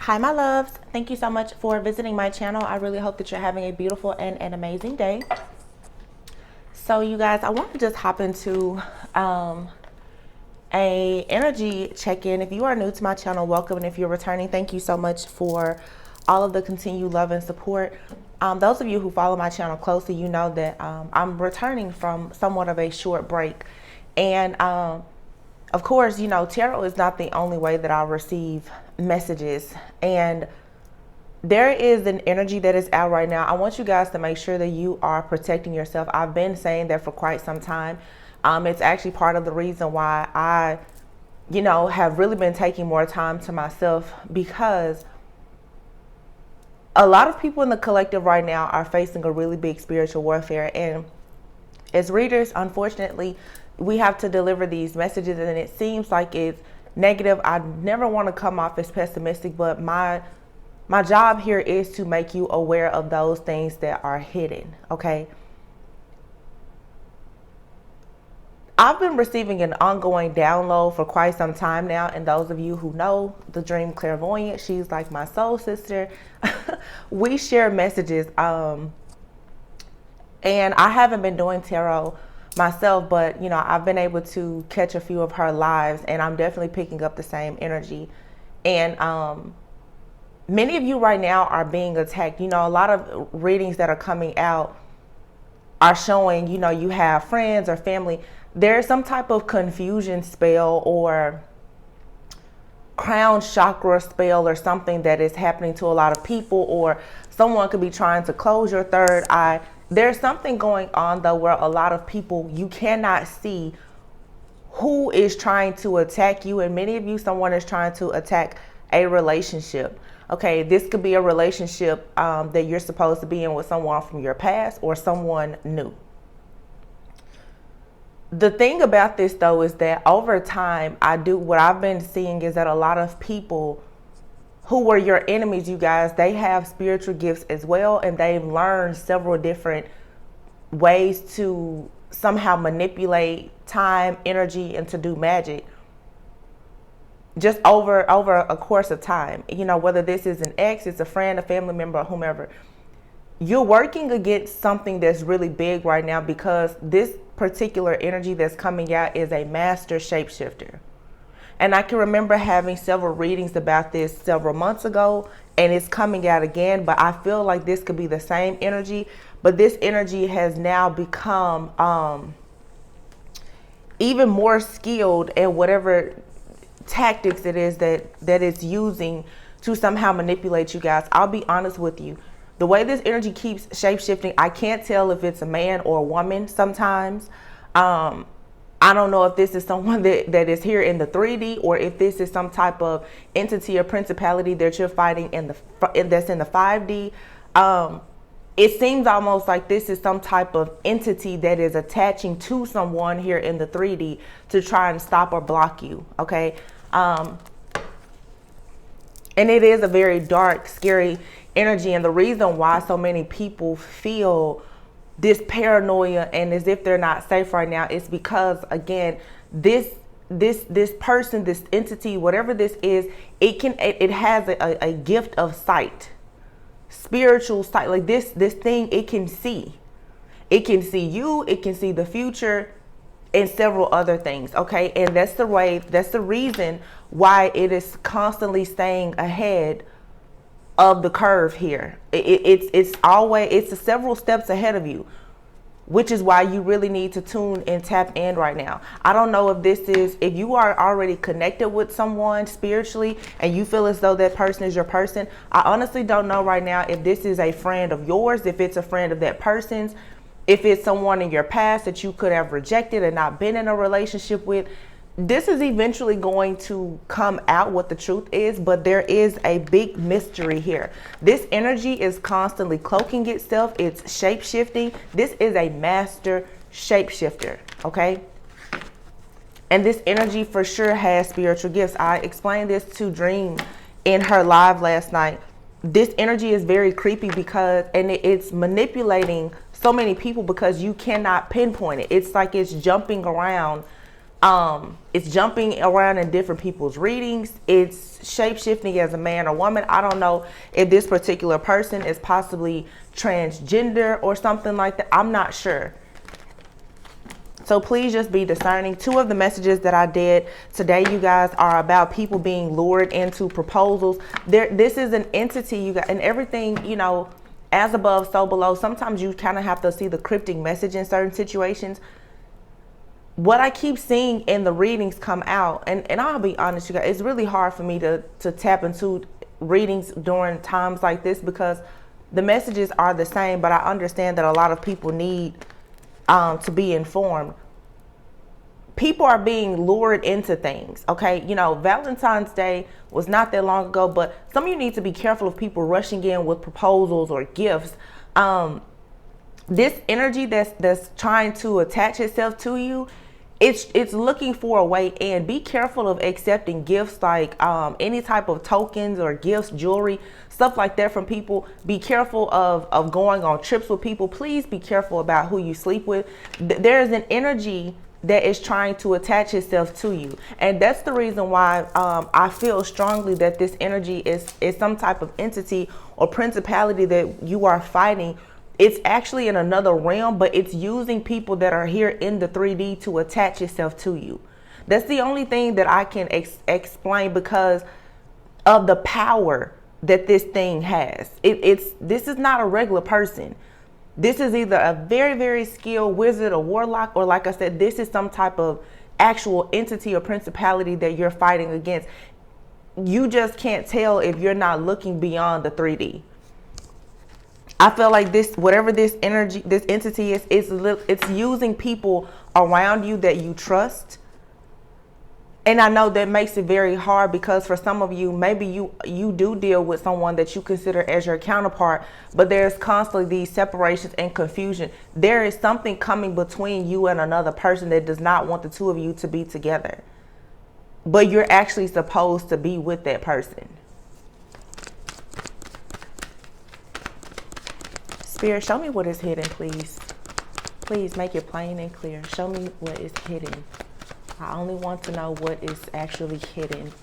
Hi, my loves. Thank you so much for visiting my channel. I really hope that you're having a beautiful and an amazing day. So you guys, I want to just hop into a energy check-in. If you are new to my channel, welcome. And if you're returning, thank you so much for all of the continued love and support. Those of you who follow my channel closely, you know that I'm returning from somewhat of a short break. And of course, you know, tarot is not the only way that I'll receive messages. And there is an energy that is out right now. I want you guys to make sure that you are protecting yourself. I've been saying that for quite some time. It's actually part of the reason why I, you know, have really been taking more time to myself, because a lot of people in the collective right now are facing a really big spiritual warfare. And as readers, unfortunately, we have to deliver these messages, and it seems like it's negative. I never want to come off as pessimistic, but my job here is to make you aware of those things that are hidden, okay? I've been receiving an ongoing download for quite some time now, and those of you who know the Dream Clairvoyant, she's like my soul sister. We share messages, and I haven't been doing tarot myself, but you know, I've been able to catch a few of her lives, and I'm definitely picking up the same energy. And many of you right now are being attacked. You know, a lot of readings that are coming out are showing, you know, you have friends or family. There's some type of confusion spell or crown chakra spell or something that is happening to a lot of people, or someone could be trying to close your third eye. There's something going on though where a lot of people, you cannot see who is trying to attack you, and many of you, someone is trying to attack a relationship. Okay, this could be a relationship that you're supposed to be in with someone from your past or someone new. The thing about this though is that over time, what I've been seeing is that a lot of people who were your enemies, you guys, they have spiritual gifts as well, and they've learned several different ways to somehow manipulate time, energy, and to do magic just over a course of time. You know, whether this is an ex, it's a friend, a family member, or whomever. You're working against something that's really big right now, because this particular energy that's coming out is a master shapeshifter. And I can remember having several readings about this several months ago, and it's coming out again, but I feel like this could be the same energy, but this energy has now become even more skilled at whatever tactics it is that it's using to somehow manipulate you guys. I'll be honest with you. The way this energy keeps shape-shifting, I can't tell if it's a man or a woman sometimes. I don't know if this is someone that is here in the 3D, or if this is some type of entity or principality that you're fighting that's in the 5D. It seems almost like this is some type of entity that is attaching to someone here in the 3D to try and stop or block you, okay? And it is a very dark, scary energy. And the reason why so many people feel this paranoia and as if they're not safe right now is because, again, this person, this entity, whatever this is, it has a gift of sight, spiritual sight. Like this thing, it can see you, it can see the future, and several other things. Okay, and that's the reason why it is constantly staying ahead of the curve here. It's several steps ahead of you, which is why you really need to tune and tap in right now. I don't know if you are already connected with someone spiritually and you feel as though that person is your person. I honestly don't know right now if this is a friend of yours, if it's a friend of that person's, if it's someone in your past that you could have rejected and not been in a relationship with. This is eventually going to come out what the truth is, but there is a big mystery here. This energy is constantly cloaking itself. It's shape-shifting. This is a master shapeshifter, okay? And this energy for sure has spiritual gifts. I explained this to Dream in her live last night. This energy is very creepy and it's manipulating so many people because you cannot pinpoint it. It's like it's jumping around It's jumping around in different people's readings. It's shape-shifting as a man or woman. I don't know if this particular person is possibly transgender or something like that. I'm not sure. So please just be discerning. 2 of the messages that I did today, you guys, are about people being lured into proposals. This is an entity, you guys, and everything, you know, as above, so below. Sometimes you kind of have to see the cryptic message in certain situations. What I keep seeing in the readings come out, and I'll be honest, you guys, it's really hard for me to tap into readings during times like this because the messages are the same, but I understand that a lot of people need to be informed. People are being lured into things, okay? You know, Valentine's Day was not that long ago, but some of you need to be careful of people rushing in with proposals or gifts. This energy that's trying to attach itself to you, it's looking for a way in. Be careful of accepting gifts like any type of tokens or gifts, jewelry, stuff like that from people. Be careful of going on trips with people. Please be careful about who you sleep with. There is an energy that is trying to attach itself to you, and that's the reason why I feel strongly that this energy is some type of entity or principality that you are fighting. It's actually in another realm, but it's using people that are here in the 3D to attach itself to you. That's the only thing that I can explain because of the power that this thing has. This is not a regular person. This is either a very, very skilled wizard or warlock, or like I said, this is some type of actual entity or principality that you're fighting against. You just can't tell if you're not looking beyond the 3D. I feel like this, whatever this energy, this entity is, it's using people around you that you trust. And I know that makes it very hard because for some of you, maybe you do deal with someone that you consider as your counterpart, but there's constantly these separations and confusion. There is something coming between you and another person that does not want the 2 of you to be together. But you're actually supposed to be with that person. Spirit, show me what is hidden, please. Please make it plain and clear. Show me what is hidden. I only want to know what is actually hidden.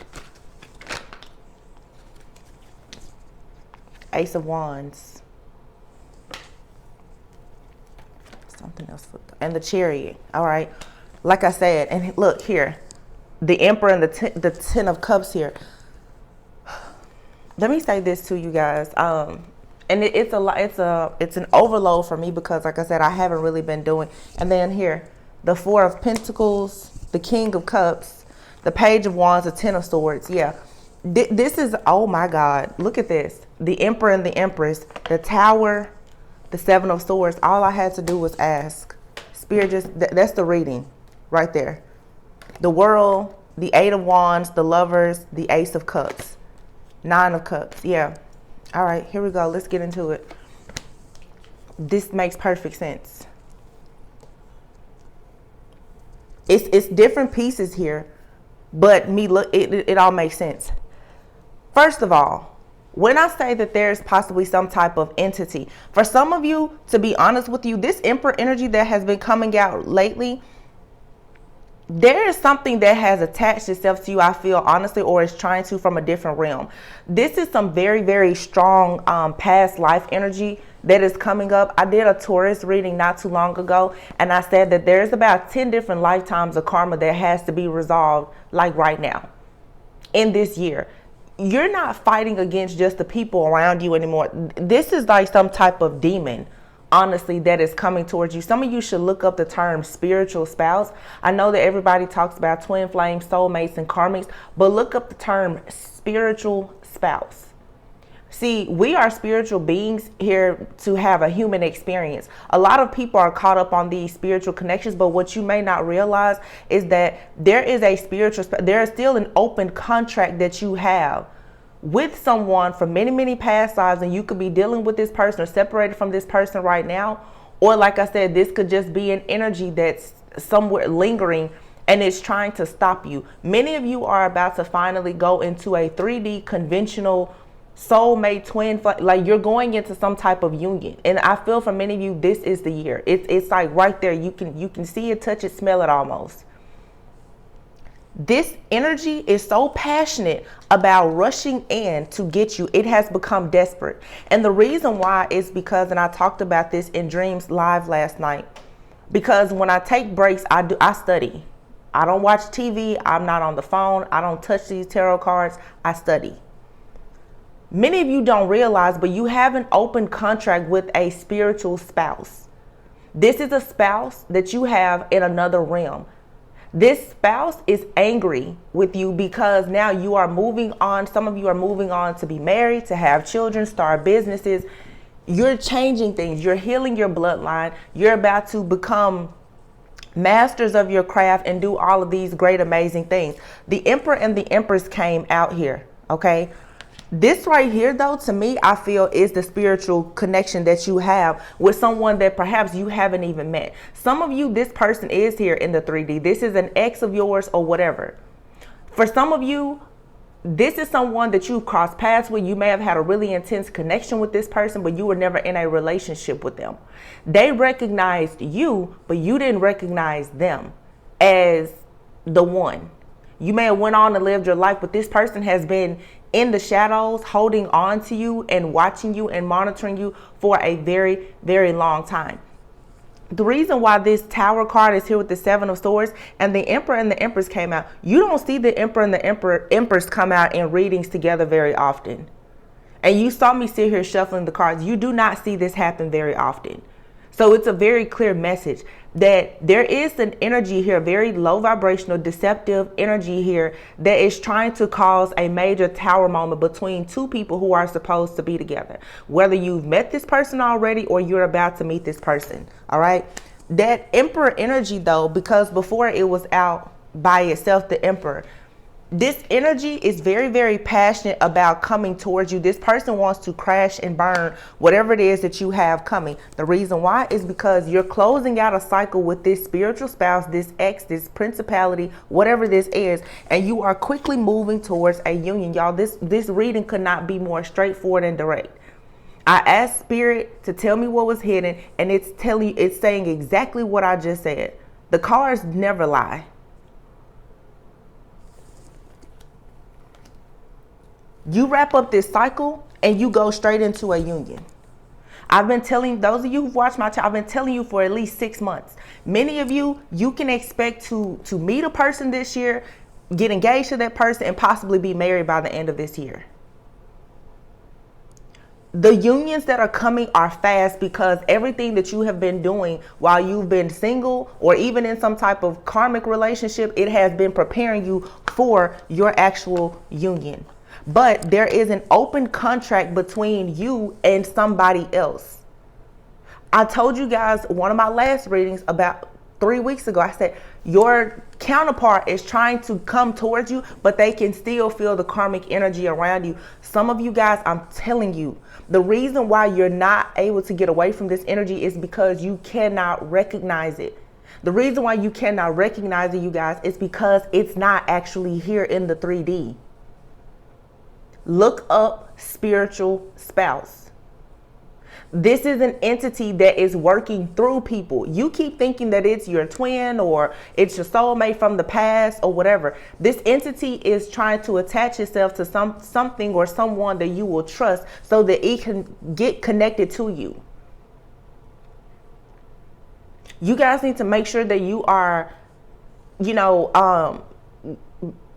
Ace of Wands. Something else. And the Chariot. All right. Like I said, and look here. The Emperor and the Ten of Cups here. Let me say this to you guys. And it's an overload for me because, like I said, I haven't really been doing. And then here, the Four of Pentacles, the King of Cups, the Page of Wands, the Ten of Swords. Yeah, this is, oh my God, look at this. The Emperor and the Empress, the Tower, the Seven of Swords. All I had to do was ask. Spirit just, that's the reading right there. The World, the Eight of Wands, the Lovers, the Ace of Cups, Nine of Cups. Yeah. All right, here we go. Let's get into it. This makes perfect sense. It's different pieces here, but it all makes sense. First of all, when I say that there's possibly some type of entity, for some of you, to be honest with you, this Emperor energy that has been coming out lately, there is something that has attached itself to you, I feel, honestly, or is trying to from a different realm. This is some very, very strong past life energy that is coming up. I did a Taurus reading not too long ago, and I said that there's about 10 different lifetimes of karma that has to be resolved, like right now, in this year. You're not fighting against just the people around you anymore. This is like some type of demon, honestly, that is coming towards you. Some of you should look up the term spiritual spouse. I know that everybody talks about twin flames, soulmates, and karmics, but look up the term spiritual spouse. See, we are spiritual beings here to have a human experience. A lot of people are caught up on these spiritual connections, but what you may not realize is that there is still an open contract that you have with someone from many, many past lives, and you could be dealing with this person or separated from this person right now. Or like I said, this could just be an energy that's somewhere lingering and it's trying to stop you. Many of you are about to finally go into a 3D conventional soulmate twin, like you're going into some type of union. And I feel for many of you, this is the year. It's like right there. You can see it, touch it, smell it almost. This energy is so passionate about rushing in to get you. It has become desperate. And the reason why is because, and I talked about this in Dreams Live last night, because when I take breaks, I study. I don't watch TV. I'm not on the phone. I don't touch these tarot cards. I study. Many of you don't realize, but you have an open contract with a spiritual spouse. This is a spouse that you have in another realm. This spouse is angry with you because now you are moving on. Some of you are moving on to be married, to have children, start businesses. You're changing things. You're healing your bloodline. You're about to become masters of your craft and do all of these great, amazing things. The Emperor and the Empress came out here, okay? This right here, though, to me, I feel is the spiritual connection that you have with someone that perhaps you haven't even met. Some of you, this person is here in the 3D. This is an ex of yours or whatever. For some of you, this is someone that you crossed paths with. You may have had a really intense connection with this person, but you were never in a relationship with them. They recognized you, but you didn't recognize them as the one. You may have went on and lived your life, but this person has been in the shadows, holding on to you and watching you and monitoring you for a very, very long time. The reason why this Tower card is here with the Seven of Swords and the Emperor and the Empress came out, you don't see the Emperor and the Empress come out in readings together very often. And you saw me sit here shuffling the cards. You do not see this happen very often. So it's a very clear message that there is an energy here, very low vibrational, deceptive energy here that is trying to cause a major tower moment between two people who are supposed to be together. Whether you've met this person already or you're about to meet this person, all right? That Emperor energy, though, because before it was out by itself, the Emperor, this energy is very, very passionate about coming towards you. This person wants to crash and burn whatever it is that you have coming. The reason why is because you're closing out a cycle with this spiritual spouse, this ex, this principality, whatever this is, and you are quickly moving towards a union. Y'all, this reading could not be more straightforward and direct. I asked Spirit to tell me what was hidden, and it's saying exactly what I just said. The cards never lie. You wrap up this cycle and you go straight into a union. I've been telling those of you who've watched my channel, I've been telling you for at least 6 months. Many of you, you can expect to meet a person this year, get engaged to that person, and possibly be married by the end of this year. The unions that are coming are fast because everything that you have been doing while you've been single or even in some type of karmic relationship, it has been preparing you for your actual union. But there is an open contract between you and somebody else. I told you guys one of my last readings about 3 weeks ago, I said your counterpart is trying to come towards you, but they can still feel the karmic energy around you. Some of you guys, I'm telling you, the reason why you're not able to get away from this energy is because you cannot recognize it. The reason why you cannot recognize it, you guys, is because it's not actually here in the 3D. Look up spiritual spouse. This is an entity that is working through people. You keep thinking that it's your twin or it's your soulmate from the past or whatever. This entity is trying to attach itself to something or someone that you will trust so that it can get connected to you. You guys need to make sure that you are,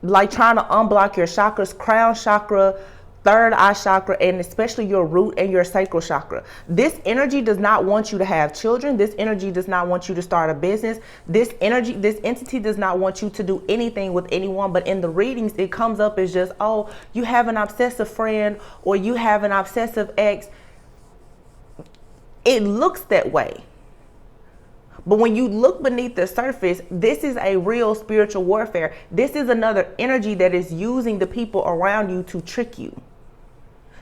like trying to unblock your chakras, crown chakra, third eye chakra, and especially your root and your sacral chakra. This energy does not want you to have children. This energy does not want you to start a business. This entity does not want you to do anything with anyone. But in the readings, it comes up as just, oh, you have an obsessive friend or you have an obsessive ex. It looks that way. But when you look beneath the surface, this is a real spiritual warfare. This is another energy that is using the people around you to trick you.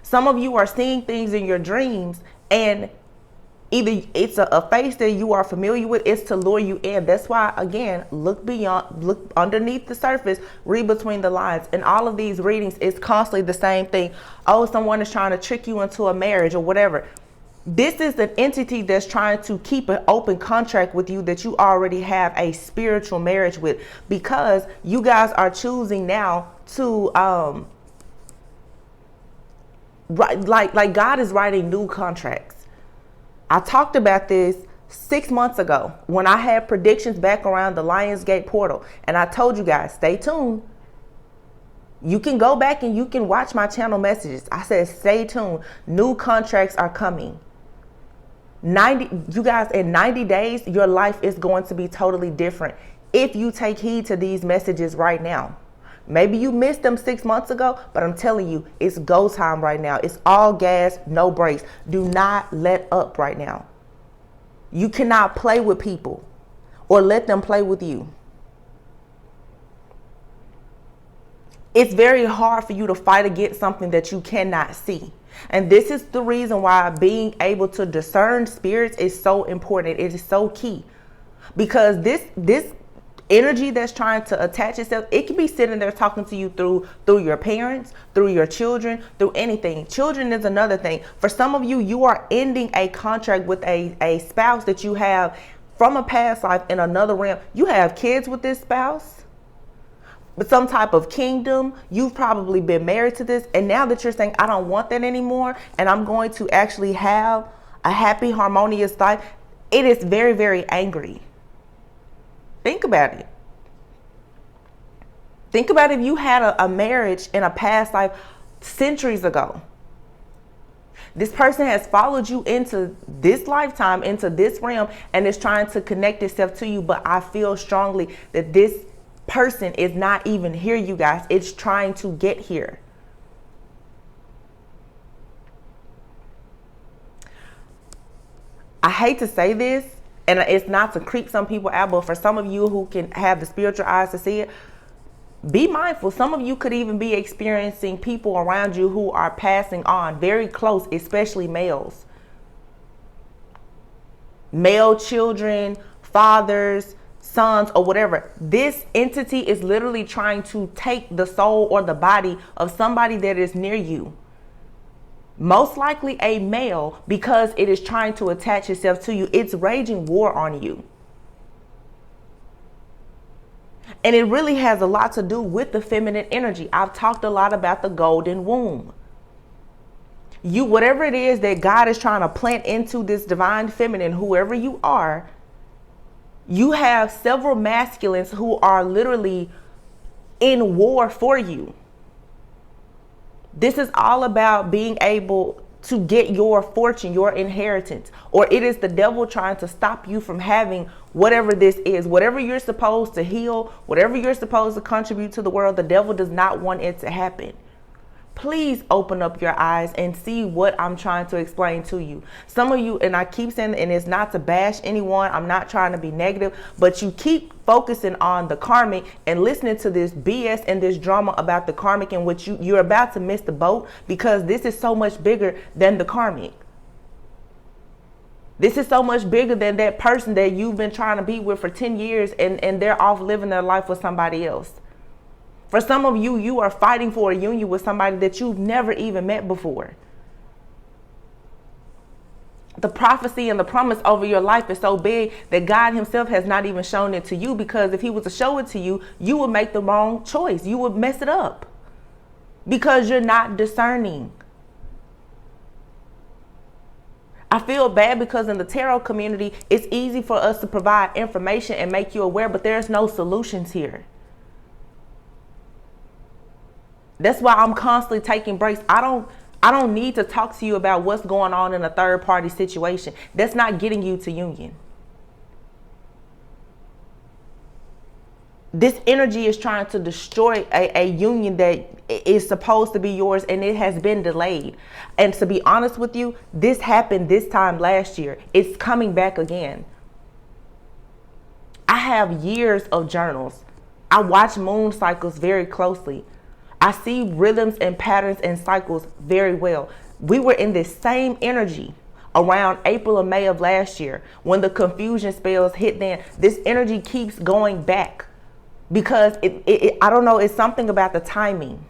Some of you are seeing things in your dreams, and either it's a face that you are familiar with, it's to lure you in. That's why, again, look underneath the surface, read between the lines. And all of these readings is constantly the same thing. Oh, someone is trying to trick you into a marriage or whatever. This is an entity that's trying to keep an open contract with you that you already have a spiritual marriage with, because you guys are choosing now to like God is writing new contracts. I talked about this 6 months ago when I had predictions back around the Lionsgate portal, and I told you guys, stay tuned. You can go back and you can watch my channel messages. I said, stay tuned. New contracts are coming. You guys, in 90 days, your life is going to be totally different if you take heed to these messages right now. Maybe you missed them 6 months ago, but I'm telling you, it's go time right now. It's all gas, no brakes. Do not let up right now. You cannot play with people or let them play with you. It's very hard for you to fight against something that you cannot see. And this is the reason why being able to discern spirits is so important. It is so key, because this energy that's trying to attach itself, it can be sitting there talking to you through your parents, through your children, through anything. Children is another thing. For some of you, you are ending a contract with a spouse that you have from a past life in another realm. You have kids with this spouse, but some type of kingdom. You've probably been married to this, and now that you're saying, I don't want that anymore, and I'm going to actually have a happy, harmonious life, it is very, very angry. Think about it. Think about if you had a marriage in a past life centuries ago. This person has followed you into this lifetime, into this realm, and is trying to connect itself to you. But I feel strongly that this person is not even here, you guys. It's trying to get here. I hate to say this, and it's not to creep some people out, but for some of you who can have the spiritual eyes to see it, be mindful. Some of you could even be experiencing people around you who are passing on, very close, especially males. Male children, fathers, sons, or whatever. This entity is literally trying to take the soul or the body of somebody that is near you. Most likely a male, because it is trying to attach itself to you. It's raging war on you. And it really has a lot to do with the feminine energy. I've talked a lot about the golden womb. You, whatever it is that God is trying to plant into this divine feminine, whoever you are, you have several masculines who are literally in war for you. This is all about being able to get your fortune, your inheritance, or it is the devil trying to stop you from having whatever this is, whatever you're supposed to heal, whatever you're supposed to contribute to the world. The devil does not want it to happen. Please open up your eyes and see what I'm trying to explain to you. Some of you, and I keep saying, and it's not to bash anyone, I'm not trying to be negative, but you keep focusing on the karmic and listening to this BS and this drama about the karmic, in which you're about to miss the boat, because this is so much bigger than the karmic. This is so much bigger than that person that you've been trying to be with for 10 years and they're off living their life with somebody else. For some of you, you are fighting for a union with somebody that you've never even met before. The prophecy and the promise over your life is so big that God himself has not even shown it to you, because if he was to show it to you, you would make the wrong choice. You would mess it up because you're not discerning. I feel bad because in the tarot community, it's easy for us to provide information and make you aware, but there's no solutions here. That's why I'm constantly taking breaks. I don't need to talk to you about what's going on in a third party situation. That's not getting you to union. This energy is trying to destroy a union that is supposed to be yours, and it has been delayed. And to be honest with you, this happened this time last year. It's coming back again. I have years of journals. I watch moon cycles very closely. I see rhythms and patterns and cycles very well. We were in this same energy around April or May of last year when the confusion spells hit. Then this energy keeps going back because I don't know, it's something about the timing.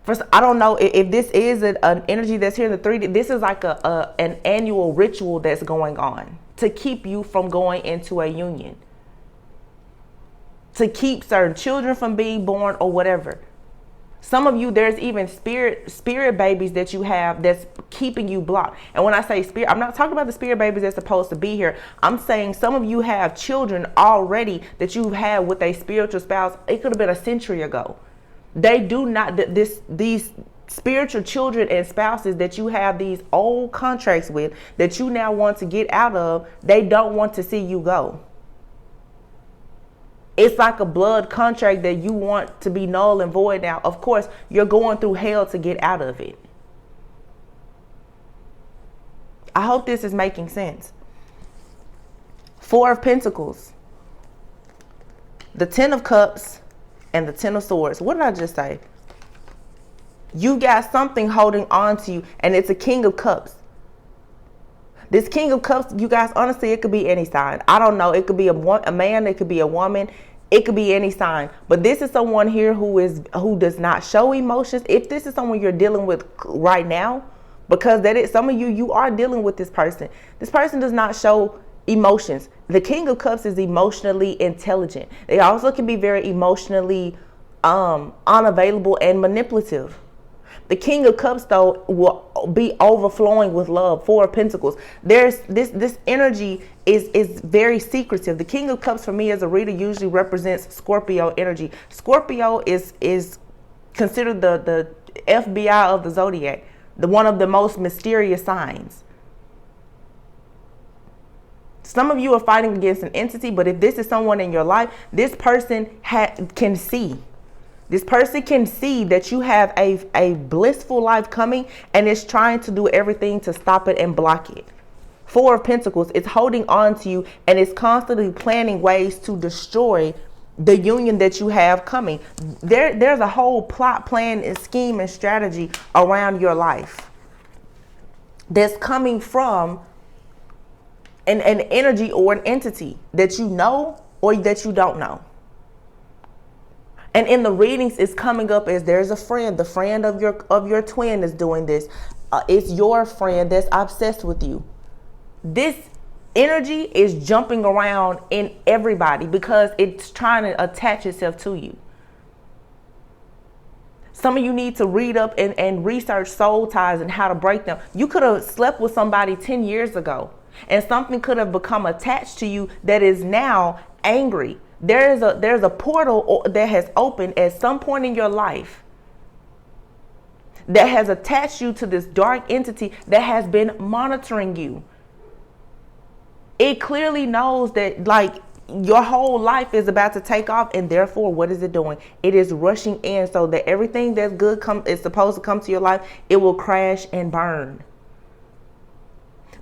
First, I don't know if this is an energy that's here in the 3D. This is like an annual ritual that's going on to keep you from going into a union, to keep certain children from being born or whatever. Some of you, there's even spirit babies that you have that's keeping you blocked. And when I say spirit, I'm not talking about the spirit babies that's supposed to be here. I'm saying some of you have children already that you've had with a spiritual spouse. It could have been a century ago. They do not, these spiritual children and spouses that you have these old contracts with that you now want to get out of, they don't want to see you go. It's like a blood contract that you want to be null and void now. Of course, you're going through hell to get out of it. I hope this is making sense. 4 of Pentacles, the 10 of Cups, and the 10 of Swords. What did I just say? You got something holding on to you, and it's a King of Cups. This King of Cups, you guys, honestly, it could be any sign. I don't know. It could be a man. It could be a woman. It could be any sign. But this is someone here who does not show emotions. If this is someone you're dealing with right now, because that is some of you are dealing with this person. This person does not show emotions. The King of Cups is emotionally intelligent. They also can be very emotionally unavailable and manipulative. The King of Cups, though, will be overflowing with love. 4 of Pentacles. There's this energy is very secretive. The King of Cups for me as a reader usually represents Scorpio energy. Scorpio is considered the FBI of the zodiac, one of the most mysterious signs. Some of you are fighting against an entity, but if this is someone in your life, this person can see. This person can see that you have a blissful life coming, and it's trying to do everything to stop it and block it. 4 of Pentacles, it's holding on to you, and it's constantly planning ways to destroy the union that you have coming. There's a whole plot, plan, and scheme and strategy around your life that's coming from an energy or an entity that you know or that you don't know. And in the readings, it's coming up as there's a friend. The friend of your twin is doing this. It's your friend that's obsessed with you. This energy is jumping around in everybody because it's trying to attach itself to you. Some of you need to read up and research soul ties and how to break them. You could have slept with somebody 10 years ago, and something could have become attached to you that is now angry. There's a portal that has opened at some point in your life that has attached you to this dark entity that has been monitoring you. It clearly knows that, like, your whole life is about to take off, and therefore, what is it doing? It is rushing in so that everything that's good is supposed to come to your life, it will crash and burn.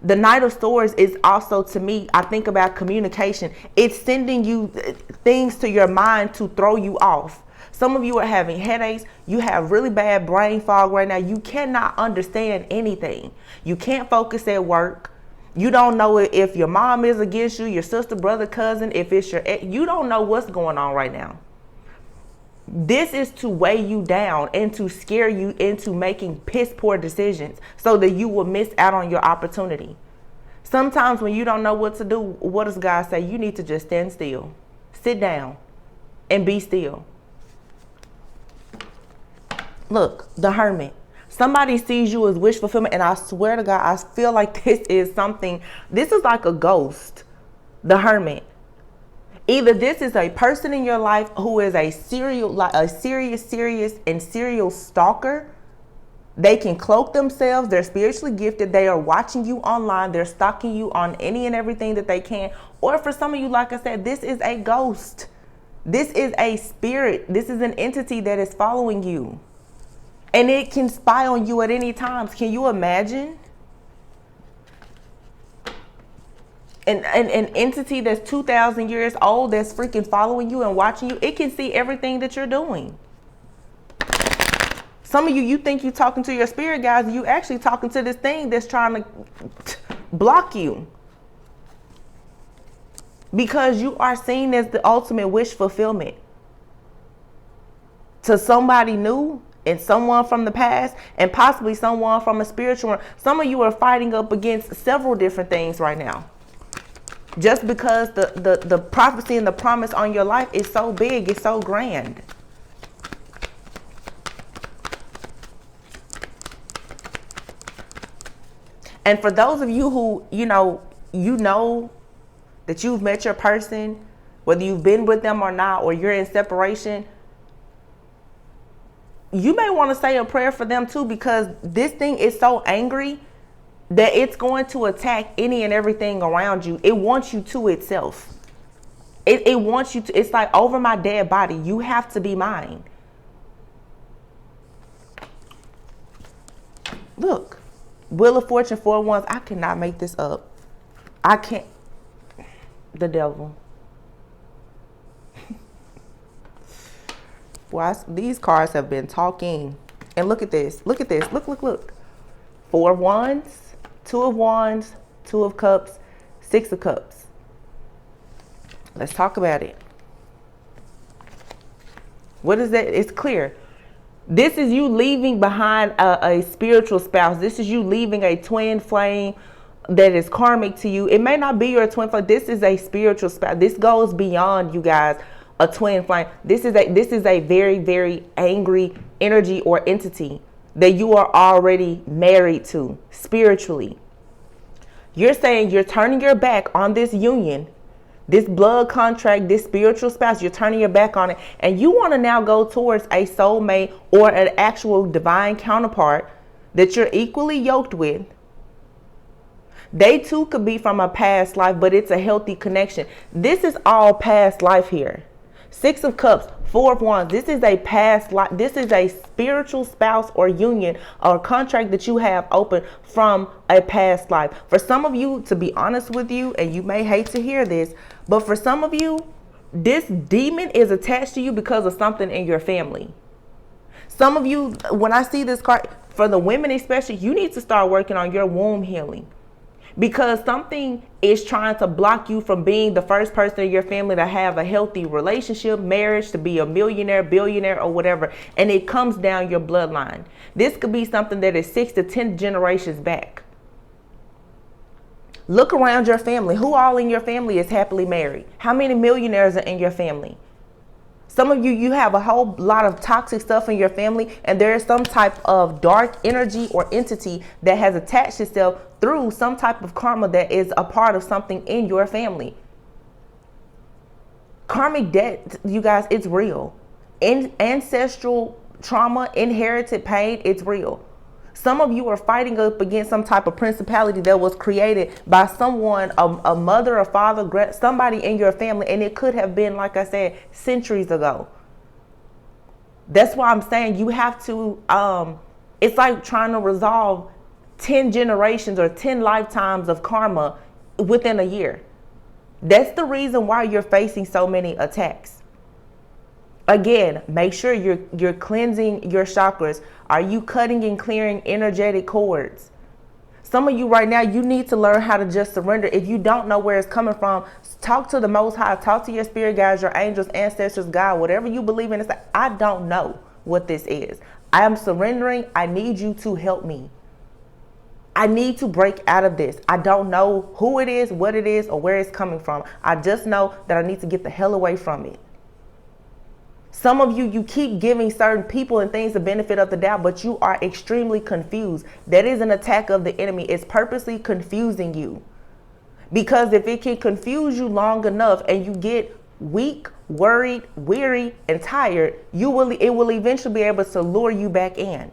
The Knight of Swords is also, to me, I think about communication. It's sending you things to your mind to throw you off. Some of you are having headaches. You have really bad brain fog right now. You cannot understand anything. You can't focus at work. You don't know if your mom is against you, your sister, brother, cousin, if it's your ex. You don't know what's going on right now. This is to weigh you down and to scare you into making piss poor decisions so that you will miss out on your opportunity. Sometimes when you don't know what to do, what does God say? You need to just stand still, sit down, and be still. Look, the Hermit. Somebody sees you as wish fulfillment, and I swear to God, I feel like this is like a ghost. The Hermit. Either this is a person in your life who is a serious and serial stalker. They can cloak themselves. They're spiritually gifted. They are watching you online. They're stalking you on any and everything that they can. Or for some of you, like I said, this is a ghost. This is a spirit. This is an entity that is following you. And it can spy on you at any time. Can you imagine? An entity that's 2,000 years old that's freaking following you and watching you. It can see everything that you're doing. Some of you think you're talking to your spirit guides, and you actually talking to this thing that's trying to block you. Because you are seen as the ultimate wish fulfillment. To somebody new, and someone from the past, and possibly someone from a spiritual realm. Some of you are fighting up against several different things right now. Just because the prophecy and the promise on your life is so big, it's so grand. And for those of you who, you know that you've met your person, whether you've been with them or not, or you're in separation, you may want to say a prayer for them too, because this thing is so angry that it's going to attack any and everything around you. It wants you to itself. It wants you to, it's like, over my dead body, you have to be mine. Look, Wheel of Fortune 4 of Wands. I cannot make this up. I can't. The devil. Boy, these cards have been talking. And look at this. Look at this. Look, look, look. 4 of Wands, 2 of Wands, 2 of Cups, 6 of Cups. Let's talk about it. What is that? It's clear. This is you leaving behind a spiritual spouse. This is you leaving a twin flame that is karmic to you. It may not be your twin flame. This is a spiritual spouse. This goes beyond, you guys, a twin flame. This is a very, very angry energy or entity that you are already married to spiritually. You're saying you're turning your back on this union, this blood contract, this spiritual spouse. You're turning your back on it, and you want to now go towards a soulmate or an actual divine counterpart that you're equally yoked with. They too could be from a past life, but it's a healthy connection. This is all past life here. 6 of Cups, 4 of Wands. This is a past life. This is a spiritual spouse or union or contract that you have open from a past life. For some of you, to be honest with you, and you may hate to hear this, but for some of you, this demon is attached to you because of something in your family. Some of you, when I see this card, for the women especially, you need to start working on your womb healing. Because something is trying to block you from being the first person in your family to have a healthy relationship, marriage, to be a millionaire, billionaire, or whatever. And it comes down your bloodline. This could be something that is 6 to 10 generations back. Look around your family. Who all in your family is happily married? How many millionaires are in your family? Some of you have a whole lot of toxic stuff in your family, and there is some type of dark energy or entity that has attached itself through some type of karma that is a part of something in your family. Karmic debt, you guys, it's real. Ancestral trauma, inherited pain, it's real. Some of you are fighting up against some type of principality that was created by someone, a mother, a father, somebody in your family. And it could have been, like I said, centuries ago. That's why I'm saying you have to, it's like trying to resolve 10 generations or 10 lifetimes of karma within a year. That's the reason why you're facing so many attacks. Again, make sure you're cleansing your chakras. Are you cutting and clearing energetic cords? Some of you right now, you need to learn how to just surrender. If you don't know where it's coming from, talk to the Most High. Talk to your spirit guides, your angels, ancestors, God, whatever you believe in. It's like, I don't know what this is. I am surrendering. I need you to help me. I need to break out of this. I don't know who it is, what it is, or where it's coming from. I just know that I need to get the hell away from it. Some of you keep giving certain people and things the benefit of the doubt, but you are extremely confused. That is an attack of the enemy. It's purposely confusing you. Because if it can confuse you long enough and you get weak, worried, weary, and tired, it will eventually be able to lure you back in.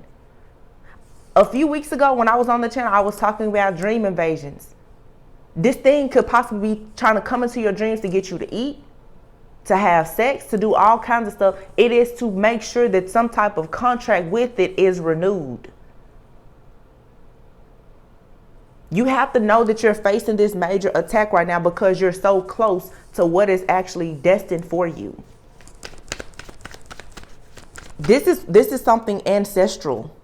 A few weeks ago when I was on the channel, I was talking about dream invasions. This thing could possibly be trying to come into your dreams to get you to eat, to have sex, to do all kinds of stuff. It is to make sure that some type of contract with it is renewed. You have to know that you're facing this major attack right now because you're so close to what is actually destined for you. This is something ancestral.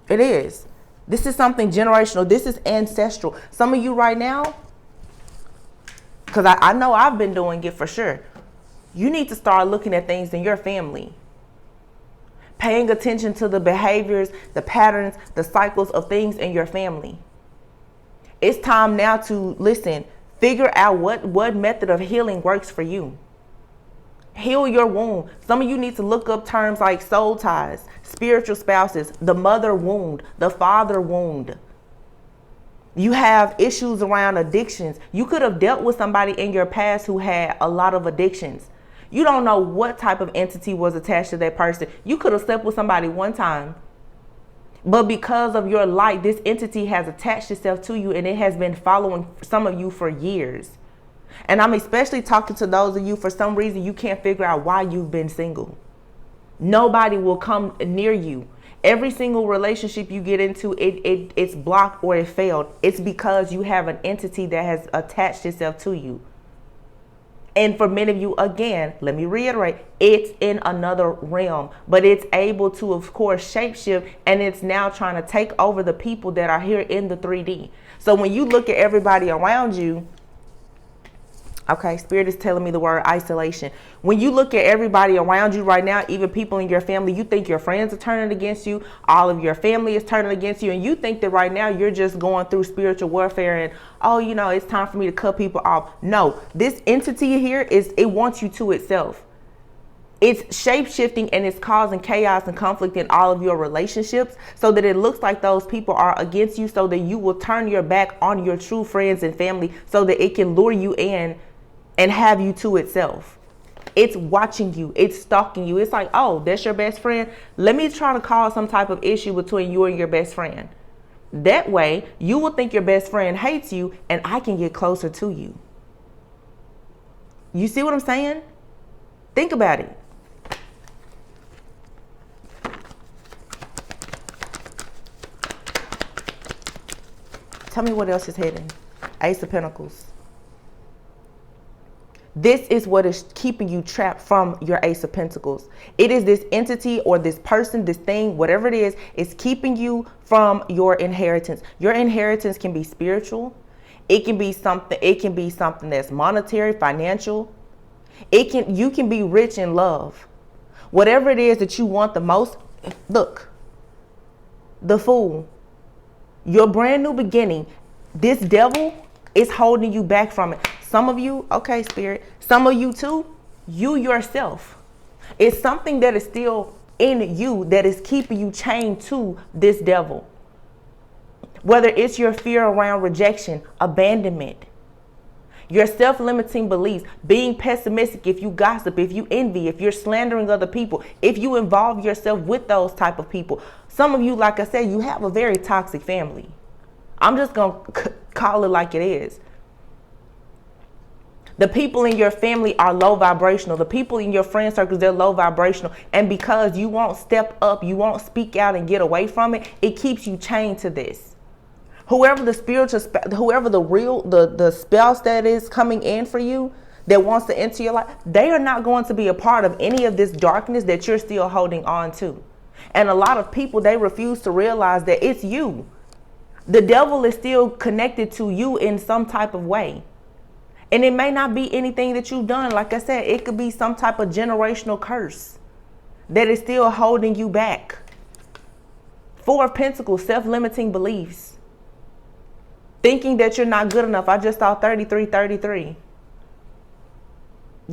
It is. This is something generational. This is ancestral. Some of you right now, because I know I've been doing it for sure. You need to start looking at things in your family. Paying attention to the behaviors, the patterns, the cycles of things in your family. It's time now to listen, figure out what method of healing works for you. Heal your wound. Some of you need to look up terms like soul ties, spiritual spouses, the mother wound, the father wound. You have issues around addictions. You could have dealt with somebody in your past who had a lot of addictions. You don't know what type of entity was attached to that person. You could have slept with somebody one time, but because of your light, this entity has attached itself to you, and it has been following some of you for years. And I'm especially talking to those of you, for some reason, you can't figure out why you've been single. Nobody will come near you. Every single relationship you get into, it's blocked or it failed. It's because you have an entity that has attached itself to you. And for many of you, again, let me reiterate, it's in another realm, but it's able to, of course, shapeshift, and it's now trying to take over the people that are here in the 3D. So when you look at everybody around you, okay, Spirit is telling me the word isolation. When you look at everybody around you right now, even people in your family, you think your friends are turning against you. All of your family is turning against you. And you think that right now you're just going through spiritual warfare and, oh, you know, it's time for me to cut people off. No, this entity here it wants you to itself. It's shape-shifting, and it's causing chaos and conflict in all of your relationships, so that it looks like those people are against you, so that you will turn your back on your true friends and family, so that it can lure you in and have you to itself. It's watching you. It's stalking you. It's like, oh, that's your best friend. Let me try to cause some type of issue between you and your best friend. That way, you will think your best friend hates you, and I can get closer to you. You see what I'm saying? Think about it. Tell me what else is hidden. Ace of Pentacles. This is what is keeping you trapped from your Ace of Pentacles. It is this entity or this person, this thing, whatever it is keeping you from your inheritance. Your inheritance can be spiritual. It can be something that's monetary, financial. You can be rich in love. Whatever it is that you want the most. Look, the Fool, your brand new beginning, this devil is holding you back from it. Some of you, okay, Spirit, some of you too, you yourself. It's something that is still in you that is keeping you chained to this devil. Whether it's your fear around rejection, abandonment, your self-limiting beliefs, being pessimistic, if you gossip, if you envy, if you're slandering other people, if you involve yourself with those type of people. Some of you, like I said, you have a very toxic family. I'm just going to call it like it is. The people in your family are low vibrational. The people in your friend circles, they're low vibrational. And because you won't step up, you won't speak out and get away from it, it keeps you chained to this. Whoever the spiritual, whoever the spouse that is coming in for you, that wants to enter your life, they are not going to be a part of any of this darkness that you're still holding on to. And a lot of people, they refuse to realize that it's you. The devil is still connected to you in some type of way. And it may not be anything that you've done. Like I said, it could be some type of generational curse that is still holding you back. Four of Pentacles, self-limiting beliefs. Thinking that you're not good enough. I just saw 33.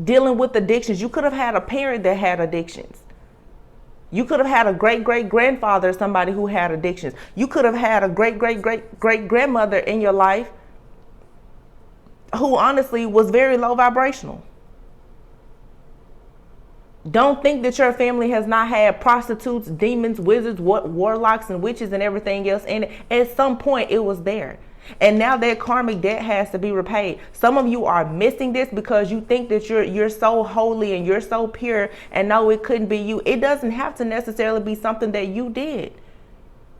Dealing with addictions. You could have had a parent that had addictions. You could have had a great-great-grandfather, somebody who had addictions. You could have had a great-great-great-great-grandmother in your life who honestly was very low vibrational. Don't think that your family has not had prostitutes, demons, wizards, warlocks, and witches and everything else in it. At some point, it was there. And now that karmic debt has to be repaid. Some of you are missing this because you think that you're so holy and you're so pure, and no, it couldn't be you. It doesn't have to necessarily be something that you did.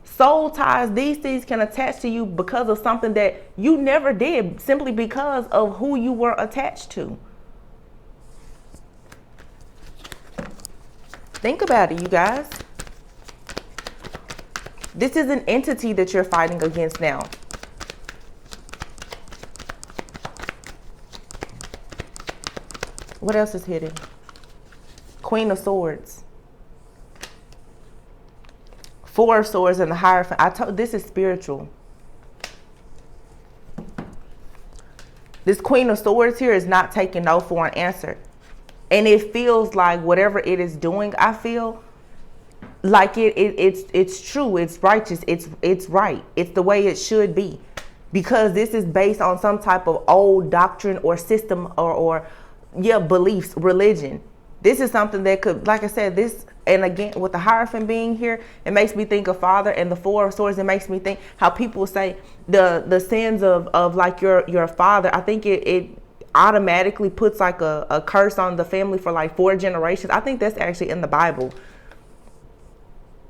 Soul ties, these things can attach to you because of something that you never did, simply because of who you were attached to. Think about it, you guys. This is an entity that you're fighting against now. What else is hidden? Queen of Swords. Four of Swords and the Hierophant. I told this is spiritual. This Queen of Swords here is not taking no for an answer. And it feels like whatever it is doing, I feel like it's true, it's righteous, it's right. It's the way it should be. Because this is based on some type of old doctrine or system or beliefs, religion. This is something that could, like I said, this, and again, with the Hierophant being here, it makes me think of Father, and the Four of Swords, it makes me think how people say the sins of like your father. I think it automatically puts like a curse on the family for like 4 generations. I think that's actually in the Bible.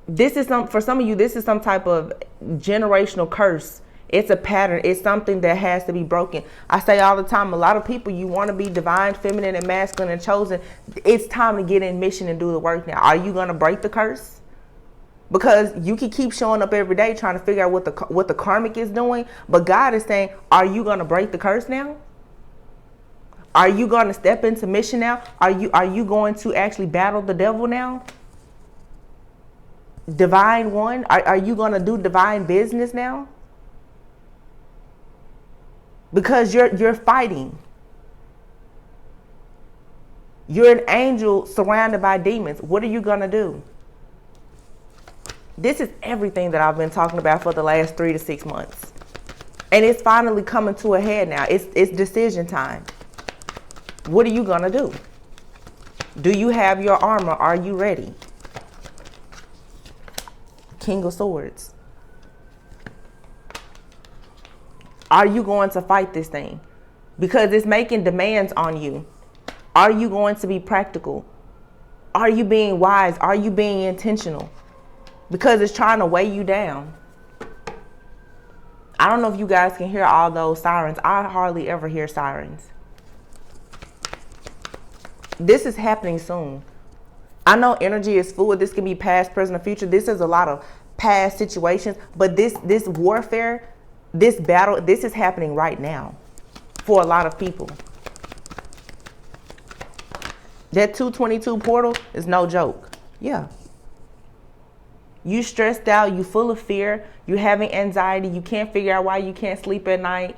This is for some of you, this is some type of generational curse. It's a pattern. It's something that has to be broken. I say all the time, a lot of people, you want to be divine, feminine, and masculine and chosen. It's time to get in mission and do the work now. Are you going to break the curse? Because you can keep showing up every day trying to figure out what the karmic is doing. But God is saying, are you going to break the curse now? Are you going to step into mission now? Are you going to actually battle the devil now? Divine one? Are you going to do divine business now? Because you're fighting. You're an angel surrounded by demons. What are you going to do? This is everything that I've been talking about for the last 3 to 6 months. And it's finally coming to a head now. It's decision time. What are you going to do? Do you have your armor? Are you ready? King of Swords. Are you going to fight this thing? Because it's making demands on you. Are you going to be practical? Are you being wise? Are you being intentional? Because it's trying to weigh you down. I don't know if you guys can hear all those sirens. I hardly ever hear sirens. This is happening soon. I know energy is fluid. This can be past, present, or future. This is a lot of past situations. But this warfare, this battle, this is happening right now for a lot of people. That 222 portal is no joke. Yeah. You stressed out, you full of fear, you having anxiety, you can't figure out why you can't sleep at night.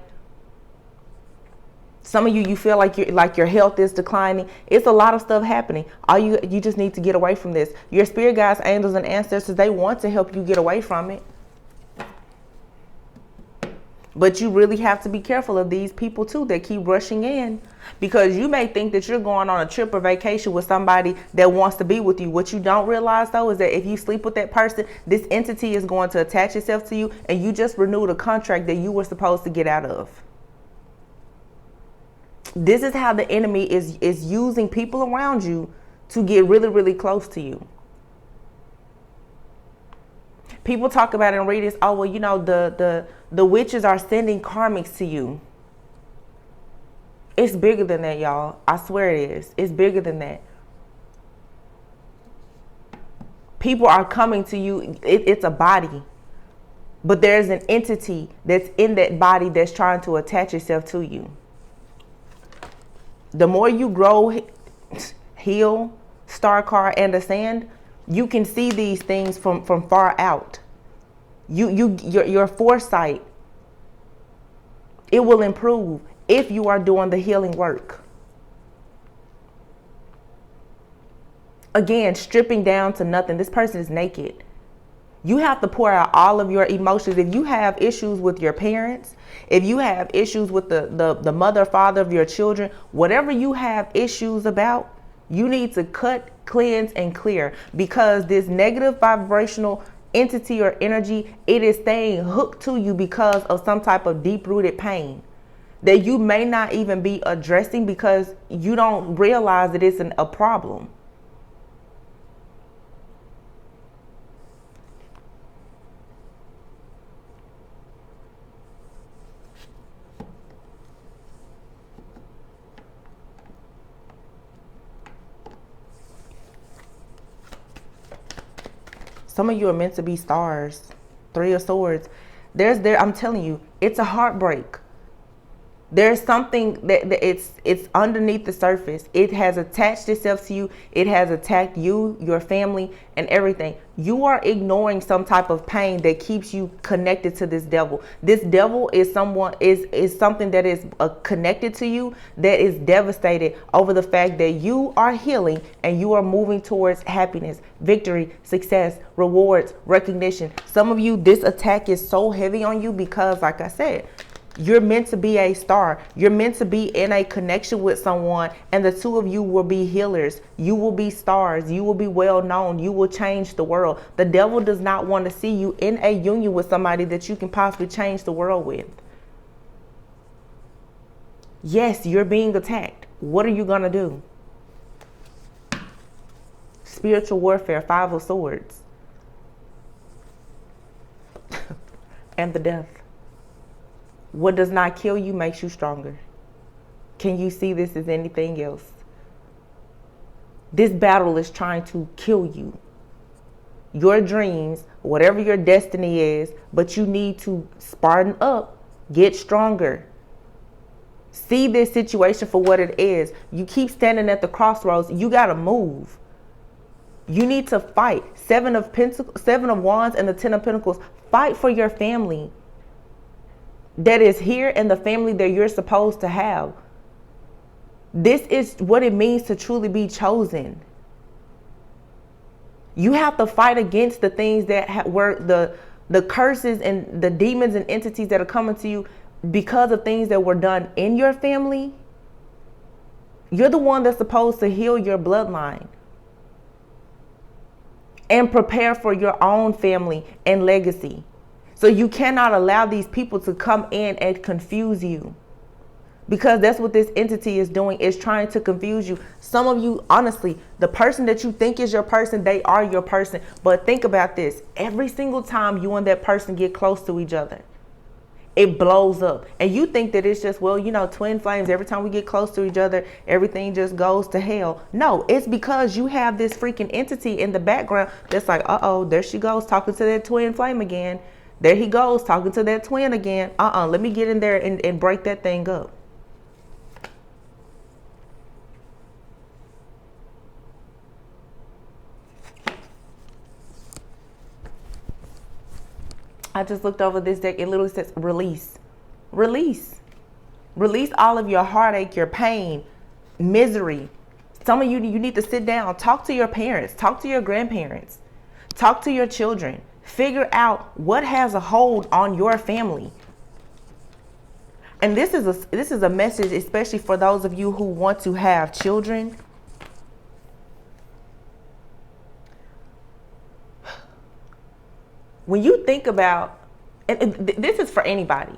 Some of you feel like your health is declining. It's a lot of stuff happening. You just need to get away from this. Your spirit guides, angels, and ancestors, they want to help you get away from it. But you really have to be careful of these people too that keep rushing in, because you may think that you're going on a trip or vacation with somebody that wants to be with you. What you don't realize though is that if you sleep with that person, this entity is going to attach itself to you, and you just renewed a contract that you were supposed to get out of. This is how the enemy is using people around you to get really, really close to you. People talk about and read this, oh, well, you know, the witches are sending karmics to you. It's bigger than that, y'all. I swear it is. It's bigger than that. People are coming to you. It's a body. But there's an entity that's in that body that's trying to attach itself to you. The more you grow, heal, star card, and ascend, you can see these things from far out. Your foresight, it will improve if you are doing the healing work. Again, stripping down to nothing. This person is naked. You have to pour out all of your emotions. If you have issues with your parents, if you have issues with the mother, father of your children, whatever you have issues about, you need to cut, cleanse, and clear, because this negative vibrational entity or energy, it is staying hooked to you because of some type of deep-rooted pain that you may not even be addressing because you don't realize that it's a problem. Some of you are meant to be stars. 3 of Swords. I'm telling you, it's a heartbreak. There's something that it's underneath the surface. It has attached itself to you. It has attacked you, your family, and everything. You are ignoring some type of pain that keeps you connected to this devil. This devil is something that is connected to you, that is devastated over the fact that you are healing and you are moving towards happiness, victory, success, rewards, recognition. Some of you, this attack is so heavy on you because, like I said, you're meant to be a star. You're meant to be in a connection with someone, and the two of you will be healers. You will be stars. You will be well known. You will change the world. The devil does not want to see you in a union with somebody that you can possibly change the world with. Yes, you're being attacked. What are you going to do? Spiritual warfare, 5 of Swords. And the death. What does not kill you makes you stronger. Can you see this as anything else? This battle is trying to kill you. Your dreams, whatever your destiny is, but you need to spartan up, get stronger. See this situation for what it is. You keep standing at the crossroads. You got to move. You need to fight. 7 of Wands and the 10 of Pentacles. Fight for your family that is here and the family that you're supposed to have. This is what it means to truly be chosen. You have to fight against the things that were the curses and the demons and entities that are coming to you because of things that were done in your family. You're the one that's supposed to heal your bloodline and prepare for your own family and legacy. So you cannot allow these people to come in and confuse you, because that's what this entity is doing, is trying to confuse you. Some of you, honestly, the person that you think is your person, they are your person. But think about this. Every single time you and that person get close to each other, it blows up. And you think that it's just, well, you know, twin flames. Every time we get close to each other, everything just goes to hell. No, it's because you have this freaking entity in the background that's like, uh-oh, there she goes talking to that twin flame again. There he goes talking to that twin again. Let me get in there and break that thing up. I just looked over this deck. It literally says release. Release. Release all of your heartache, your pain, misery. Some of you need to sit down. Talk to your parents. Talk to your grandparents. Talk to your children. Figure out what has a hold on your family. And this is a message especially for those of you who want to have children. When you think about, and this is for anybody,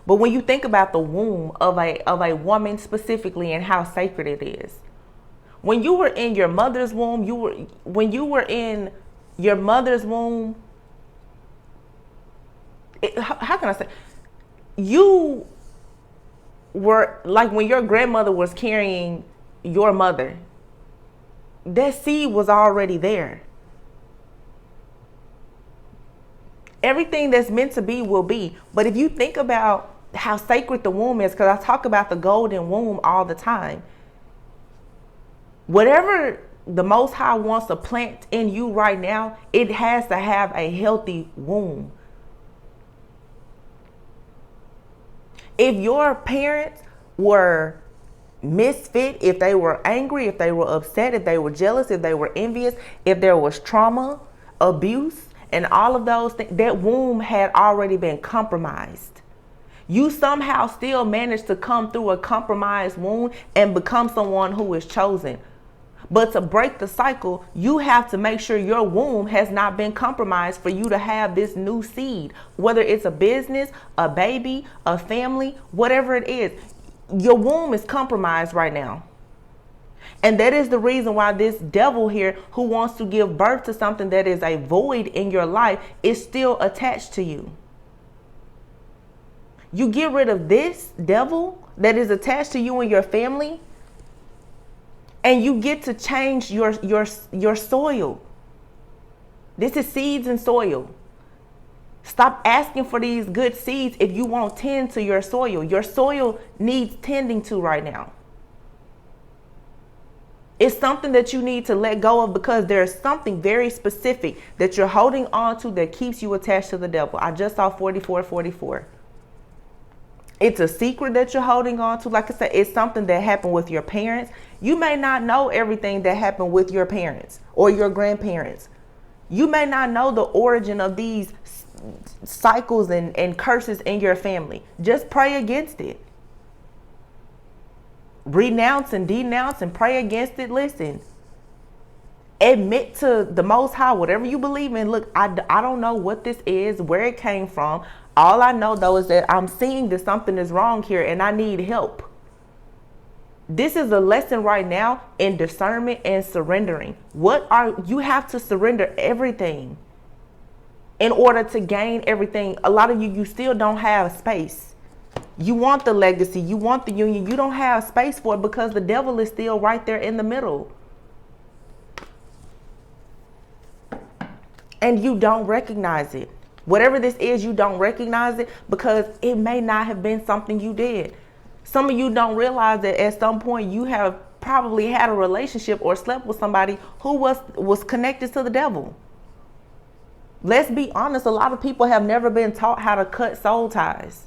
but when you think about the womb of a woman specifically and how sacred it is, when you were in your mother's womb, how can I say? You were like when your grandmother was carrying your mother, that seed was already there. Everything that's meant to be will be. But if you think about how sacred the womb is, because I talk about the golden womb all the time, whatever the Most High wants to plant in you right now, it has to have a healthy womb. If your parents were misfit, if they were angry, if they were upset, if they were jealous, if they were envious, if there was trauma, abuse, and all of those things, that womb had already been compromised. You somehow still managed to come through a compromised womb and become someone who is chosen. But to break the cycle, you have to make sure your womb has not been compromised for you to have this new seed. Whether it's a business, a baby, a family, whatever it is, your womb is compromised right now. And that is the reason why this devil here, who wants to give birth to something that is a void in your life, is still attached to you. You get rid of this devil that is attached to you and your family, and you get to change your soil. This is seeds and soil. Stop asking for these good seeds if you won't tend to your soil. Your soil needs tending to right now. It's something that you need to let go of, because there's something very specific that you're holding on to that keeps you attached to the devil. I just saw 4444. It's a secret that you're holding on to. Like I said, it's something that happened with your parents. You may not know everything that happened with your parents or your grandparents. You may not know the origin of these cycles and curses in your family. Just pray against it. Renounce and denounce and pray against it. Listen, admit to the Most High whatever you believe in. Look, I don't know what this is, where it came from. All I know though is that I'm seeing that something is wrong here and I need help. This is a lesson right now in discernment and surrendering. You have to surrender everything in order to gain everything. A lot of you still don't have space. You want the legacy, you want the union, you don't have space for it because the devil is still right there in the middle. And you don't recognize it. Whatever this is, you don't recognize it because it may not have been something you did. Some of you don't realize that at some point you have probably had a relationship or slept with somebody who was connected to the devil. Let's be honest, a lot of people have never been taught how to cut soul ties.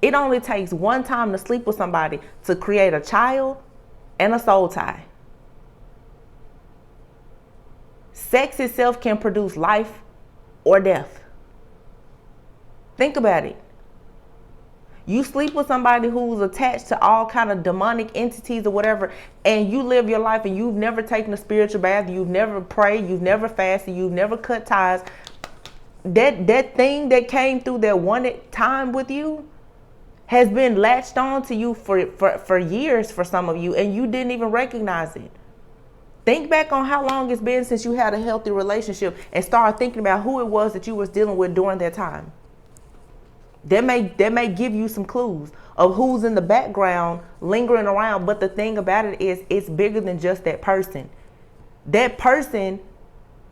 It only takes one time to sleep with somebody to create a child and a soul tie. Sex itself can produce life or death. Think about it. You sleep with somebody who's attached to all kind of demonic entities or whatever, and you live your life and you've never taken a spiritual bath, you've never prayed, you've never fasted, you've never cut ties. That thing that came through that one time with you has been latched on to you for years for some of you, and you didn't even recognize it. Think back on how long it's been since you had a healthy relationship and start thinking about who it was that you was dealing with during that time. That may give you some clues of who's in the background lingering around. But the thing about it is, it's bigger than just that person. That person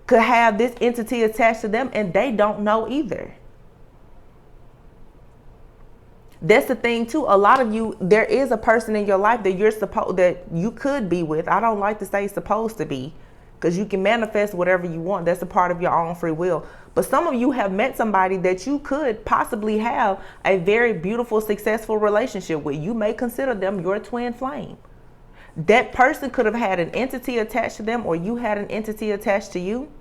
could have this entity attached to them and they don't know either. That's the thing too. A lot of you, there is a person in your life that you could be with. I don't like to say supposed to be, because you can manifest whatever you want. That's a part of your own free will. But some of you have met somebody that you could possibly have a very beautiful, successful relationship with. You may consider them your twin flame. That person could have had an entity attached to them, or you had an entity attached to you.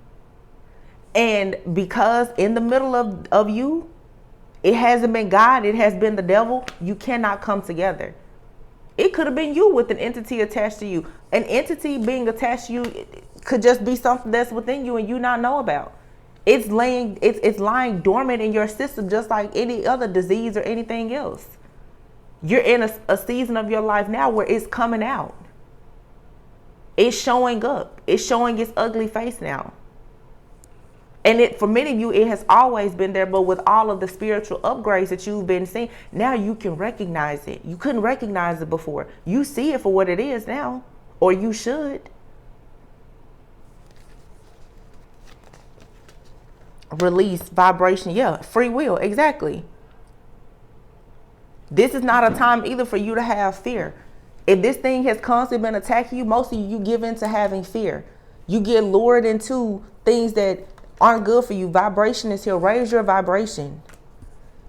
And because in the middle of you, it hasn't been God, it has been the devil, you cannot come together. It could have been you with an entity attached to you. An entity being attached to you, it could just be something that's within you and you not know about. It's lying dormant in your system, just like any other disease or anything else. You're in a season of your life now where it's coming out. It's showing up. It's showing its ugly face now. And for many of you, it has always been there, but with all of the spiritual upgrades that you've been seeing, now you can recognize it. You couldn't recognize it before. You see it for what it is now, or you should. Release, vibration, yeah, free will, exactly. This is not a time either for you to have fear. If this thing has constantly been attacking you, most of you give into having fear. You get lured into things that aren't good for you. Vibration is here. Raise your vibration.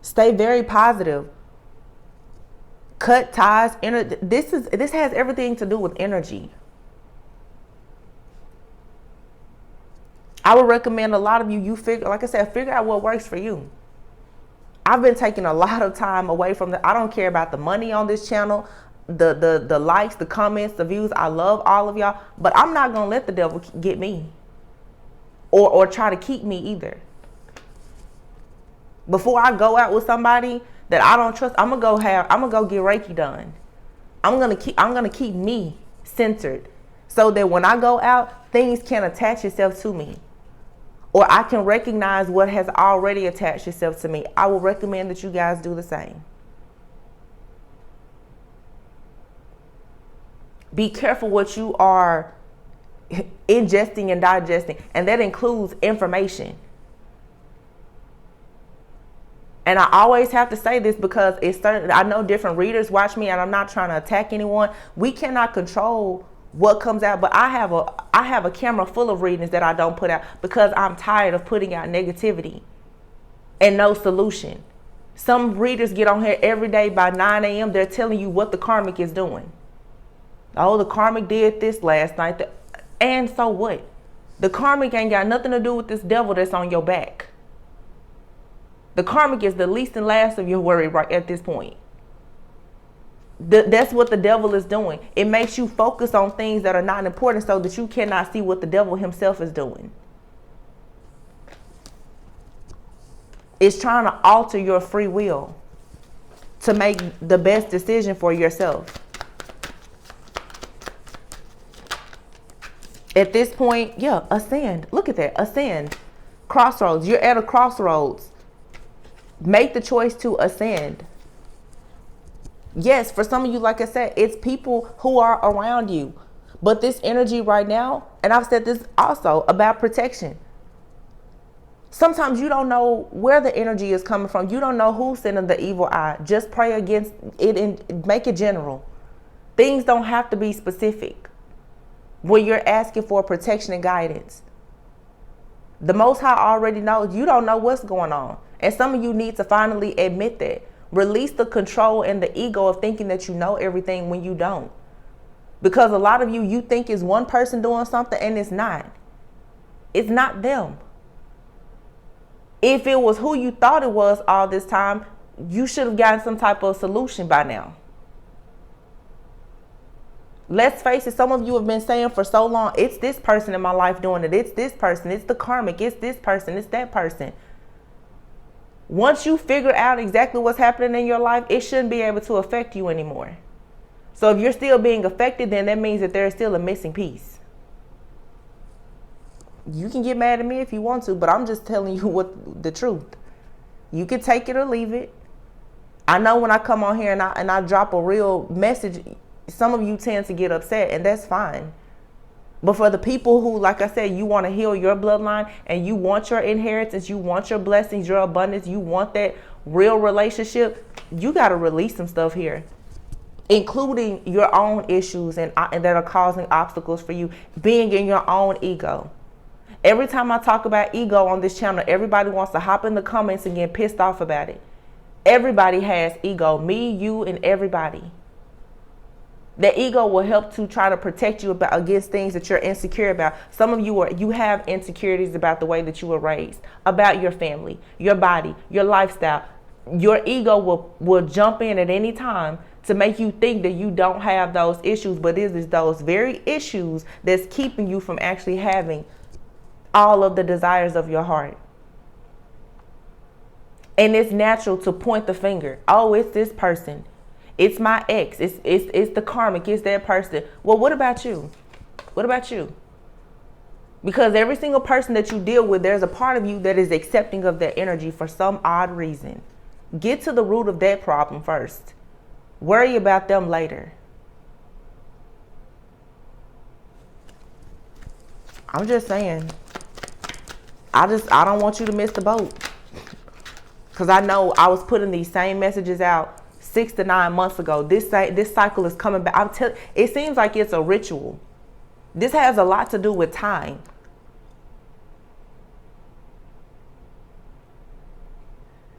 Stay very positive. Cut ties. This has everything to do with energy. I would recommend a lot of you figure out what works for you. I've been taking a lot of time away from I don't care about the money on this channel, the likes, the comments, the views. I love all of y'all, but I'm not gonna let the devil get me. Or try to keep me either. Before I go out with somebody that I don't trust, I'm gonna go get Reiki done. I'm gonna keep me centered so that when I go out, things can attach itself to me. Or I can recognize what has already attached itself to me. I will recommend that you guys do the same. Be careful what you are ingesting and digesting, and that includes information. And I always have to say this because it's certain, I know different readers watch me, and I'm not trying to attack anyone. We cannot control what comes out, but I have a camera full of readings that I don't put out because I'm tired of putting out negativity and no solution. Some readers get on here every day by 9 a.m. They're telling you what the karmic is doing. Oh, the karmic did this last night. And so what? The karmic ain't got nothing to do with this devil that's on your back. The karmic is the least and last of your worry right at this point. That's what the devil is doing. It makes you focus on things that are not important so that you cannot see what the devil himself is doing. It's trying to alter your free will to make the best decision for yourself. At this point, yeah, ascend. Look at that, ascend. Crossroads. You're at a crossroads. Make the choice to ascend. Yes, for some of you, like I said, it's people who are around you. But this energy right now, and I've said this also about protection. Sometimes you don't know where the energy is coming from. You don't know who's sending the evil eye. Just pray against it and make it general. Things don't have to be specific when you're asking for protection and guidance. The Most High already knows. You don't know what's going on. And some of you need to finally admit that. Release the control and the ego of thinking that you know everything when you don't. Because a lot of you think it's one person doing something and it's not. It's not them. If it was who you thought it was all this time, you should have gotten some type of solution by now. Let's face it, some of you have been saying for so long, it's this person in my life doing it. It's this person. It's the karmic. It's this person. It's that person. Once you figure out exactly what's happening in your life, it shouldn't be able to affect you anymore. So if you're still being affected, then that means that there's still a missing piece. You can get mad at me if you want to, but I'm just telling you what the truth. You can take it or leave it. I know when I come on here and I drop a real message, some of you tend to get upset, and that's fine. But for the people who, like I said, you want to heal your bloodline and you want your inheritance, you want your blessings, your abundance, you want that real relationship, you got to release some stuff here, including your own issues and that are causing obstacles for you, being in your own ego. Every time I talk about ego on this channel, everybody wants to hop in the comments and get pissed off about it. Everybody has ego, me, you, and everybody. The ego will help to try to protect you against things that you're insecure about. Some of you have insecurities about the way that you were raised, about your family, your body, your lifestyle. Your ego will jump in at any time to make you think that you don't have those issues, but it is those very issues that's keeping you from actually having all of the desires of your heart. And it's natural to point the finger. Oh, it's this person. It's my ex. It's the karmic. It's that person. Well, what about you? What about you? Because every single person that you deal with, there's a part of you that is accepting of that energy for some odd reason. Get to the root of that problem first. Worry about them later. I'm just saying. I don't want you to miss the boat. Because I know I was putting these same messages out 6 to 9 months ago. This cycle is coming back. It seems like it's a ritual. This has a lot to do with time.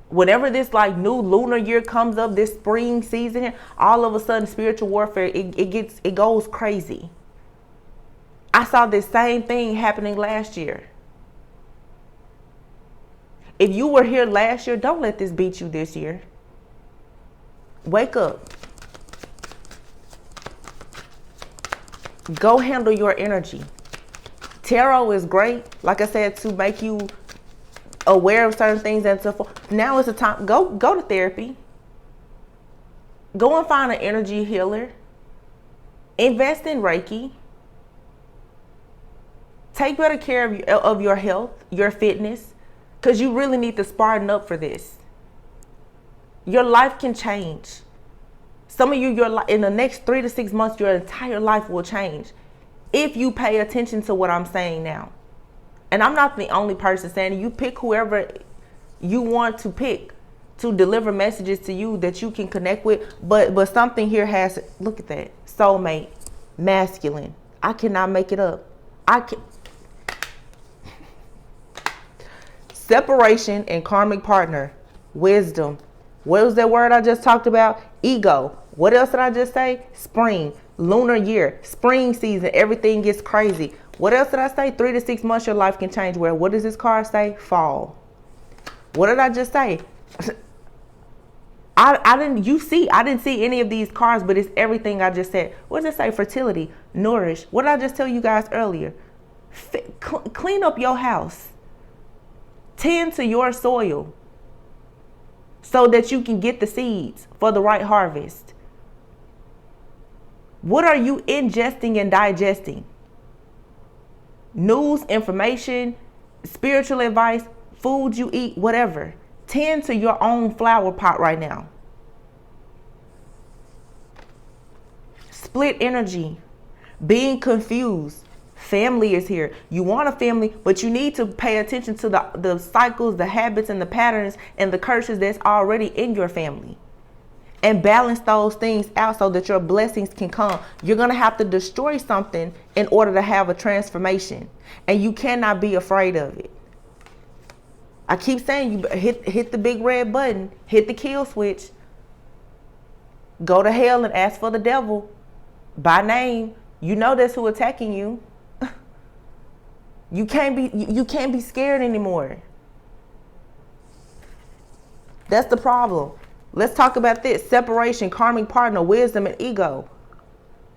Whenever this like new lunar year comes up, this spring season, all of a sudden spiritual warfare, it goes crazy. I saw this same thing happening last year. If you were here last year, don't let this beat you this year. Wake up. Go handle your energy. Tarot is great, like I said, to make you aware of certain things and so forth. Now is the time. Go to therapy. Go and find an energy healer. Invest in Reiki. Take better care of your health, your fitness, because you really need to spartan up for this. Your life can change. Some of you, in the next 3 to 6 months, your entire life will change if you pay attention to what I'm saying now. And I'm not the only person saying it. You pick whoever you want to pick to deliver messages to you that you can connect with. But something here has, look at that, soulmate, masculine. I cannot make it up. Separation and karmic partner, wisdom. What was that word I just talked about? Ego. What else did I just say? Spring, lunar year, spring season, everything gets crazy. What else did I say? 3 to 6 months your life can change. Where? What does this card say? Fall. What did I just say? I didn't see any of these cards, but it's everything I just said. What does it say? Fertility, nourish. What did I just tell you guys earlier? Clean up your house. Tend to your soil so that you can get the seeds for the right harvest. What are you ingesting and digesting? News, information, spiritual advice, food you eat, whatever. Tend to your own flower pot right now. Split energy, being confused. Family is here. You want a family, but you need to pay attention to the cycles, the habits, and the patterns and the curses that's already in your family. And balance those things out so that your blessings can come. You're going to have to destroy something in order to have a transformation. And you cannot be afraid of it. I keep saying, you hit the big red button, hit the kill switch, go to hell and ask for the devil by name. You know that's who attacking you. You can't be scared anymore. That's the problem. Let's talk about this. Separation, karmic partner, wisdom, and ego.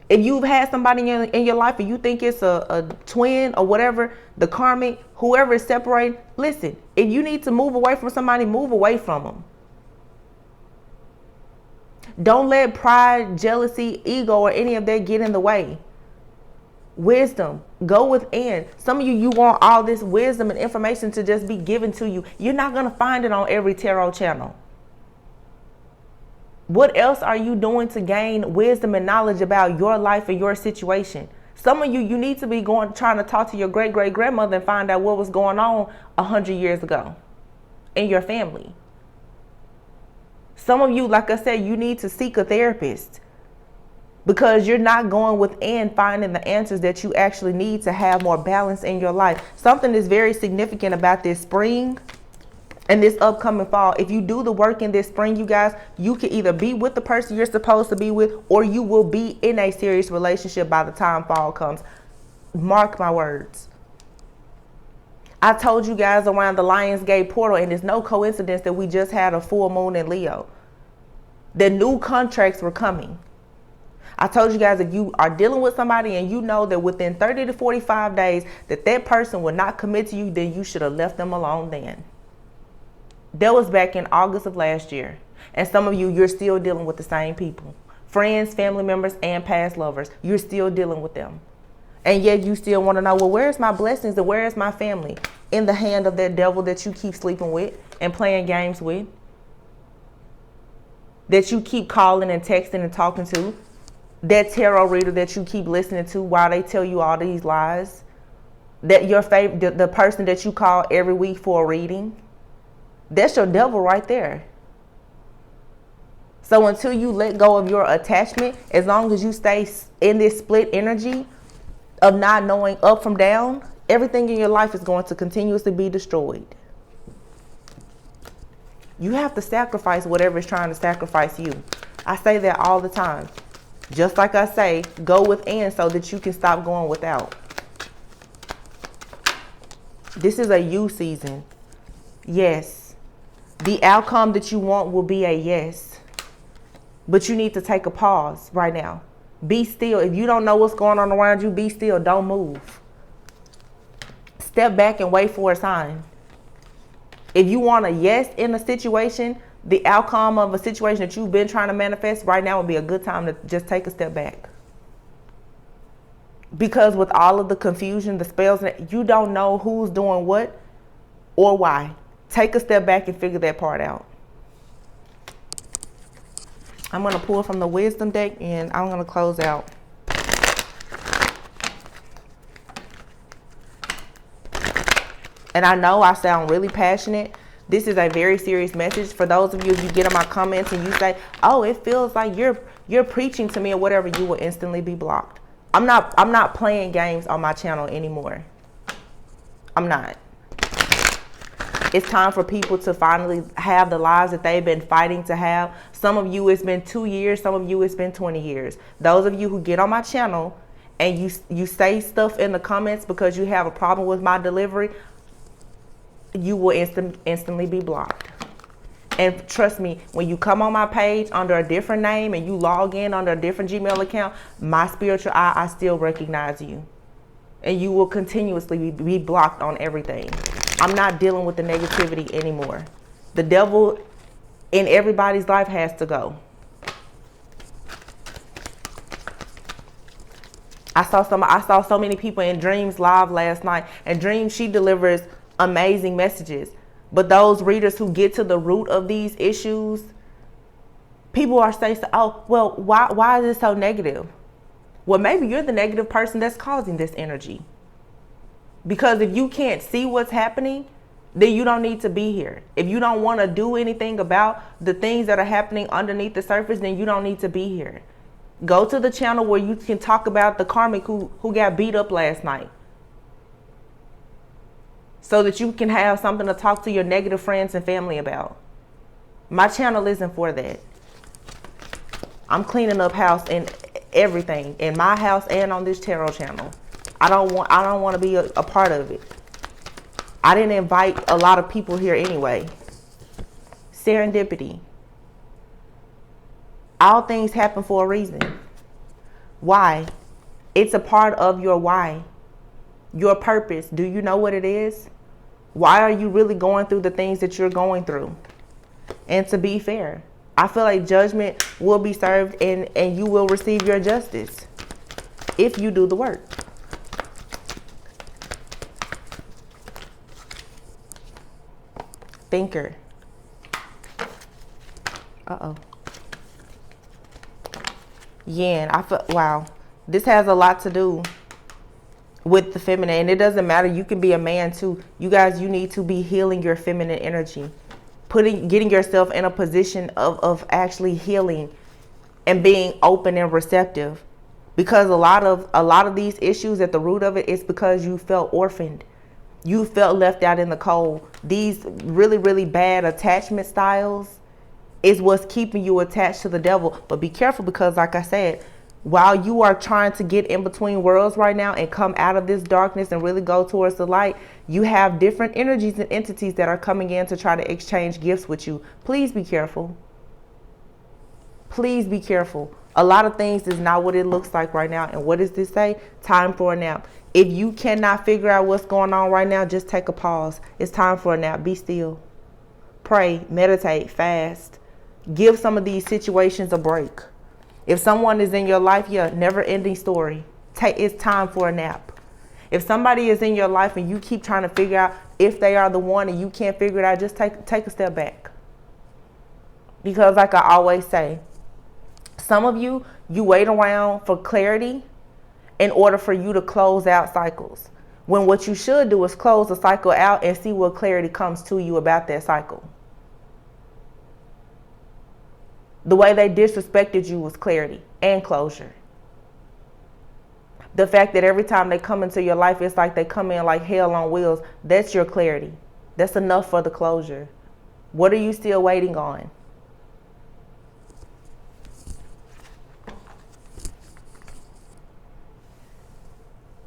If you've had somebody in your life and you think it's a twin or whatever, the karmic, whoever is separating, listen, if you need to move away from somebody, move away from them. Don't let pride, jealousy, ego, or any of that get in the way. Wisdom, go within. Some of you want all this wisdom and information to just be given to you. You're not going to find it on every tarot channel. What else are you doing to gain wisdom and knowledge about your life and your situation? Some of you need to be trying to talk to your great-great-grandmother and find out what was going on 100 years ago in your family. Some of you, like I said, you need to seek a therapist because you're not going within finding the answers that you actually need to have more balance in your life. Something is very significant about this spring and this upcoming fall. If you do the work in this spring, you guys, you can either be with the person you're supposed to be with, or you will be in a serious relationship by the time fall comes. Mark my words. I told you guys around the Lionsgate portal, and it's no coincidence that we just had a full moon in Leo. The new contracts were coming. I told you guys, if you are dealing with somebody and you know that within 30 to 45 days that person will not commit to you, then you should have left them alone then. That was back in August of last year. And some of you, you're still dealing with the same people. Friends, family members, and past lovers. You're still dealing with them. And yet you still want to know, well, where's my blessings and where is my family? In the hand of that devil that you keep sleeping with and playing games with. That you keep calling and texting and talking to. That tarot reader that you keep listening to while they tell you all these lies. That your favorite, the person that you call every week for a reading. That's your devil right there. So until you let go of your attachment, as long as you stay in this split energy of not knowing up from down, everything in your life is going to continuously be destroyed. You have to sacrifice whatever is trying to sacrifice you. I say that all the time. Just like I say, go within so that you can stop going without. This is a you season. Yes. The outcome that you want will be a yes. But you need to take a pause right now. Be still. If you don't know what's going on around you, be still. Don't move. Step back and wait for a sign. If you want a yes in a situation, the outcome of a situation that you've been trying to manifest, right now would be a good time to just take a step back. Because with all of the confusion, the spells, you don't know who's doing what or why. Take a step back and figure that part out. I'm going to pull from the wisdom deck and I'm going to close out. And I know I sound really passionate, This is a very serious message. For those of you, if you get in my comments and you say, oh, it feels like you're preaching to me or whatever, you will instantly be blocked. I'm not playing games on my channel anymore. I'm not. It's time for people to finally have the lives that they've been fighting to have. Some of you, it's been 2 years. Some of you, it's been 20 years. Those of you who get on my channel and you say stuff in the comments because you have a problem with my delivery, you will instantly be blocked. And trust me, when you come on my page under a different name and you log in under a different Gmail account, my spiritual eye, I still recognize you. And you will continuously be blocked on everything. I'm not dealing with the negativity anymore. The devil in everybody's life has to go. I saw so many people in Dreams live last night. And Dreams, she delivers amazing messages. But those readers who get to the root of these issues, people are saying, oh, well, why is it so negative? Well, maybe you're the negative person that's causing this energy. Because if you can't see what's happening, then you don't need to be here. If you don't want to do anything about the things that are happening underneath the surface, then you don't need to be here. Go to the channel where you can talk about the karmic who got beat up last night, so that you can have something to talk to your negative friends and family about. My channel isn't for that. I'm cleaning up house and everything in my house and on this tarot channel. I don't want to be a part of it. I didn't invite a lot of people here anyway. Serendipity. All things happen for a reason. Why? It's a part of your why. Your purpose. Do you know what it is? Why are you really going through the things that you're going through? And to be fair, I feel like judgment will be served and you will receive your justice if you do the work. Thinker. Uh-oh. Yin. Wow. This has a lot to do with the feminine. And it doesn't matter. You can be a man too. You guys, you need to be healing your feminine energy. Getting yourself in a position of actually healing and being open and receptive. Because a lot of these issues at the root of it is because you felt orphaned. You felt left out in the cold. These really, really bad attachment styles is what's keeping you attached to the devil. But be careful, because like I said, while you are trying to get in between worlds right now and come out of this darkness and really go towards the light, you have different energies and entities that are coming in to try to exchange gifts with you. Please be careful. Please be careful. A lot of things is not what it looks like right now. And what does this say? Time for a nap. If you cannot figure out what's going on right now, just take a pause. It's time for a nap. Be still. Pray, meditate, fast. Give some of these situations a break. If someone is in your life, never ending story. It's time for a nap. If somebody is in your life and you keep trying to figure out if they are the one and you can't figure it out, just take a step back. Because like I always say, some of you wait around for clarity in order for you to close out cycles. When what you should do is close the cycle out and see what clarity comes to you about that cycle. The way they disrespected you was clarity and closure. The fact that every time they come into your life, it's like they come in like hell on wheels. That's your clarity. That's enough for the closure. What are you still waiting on?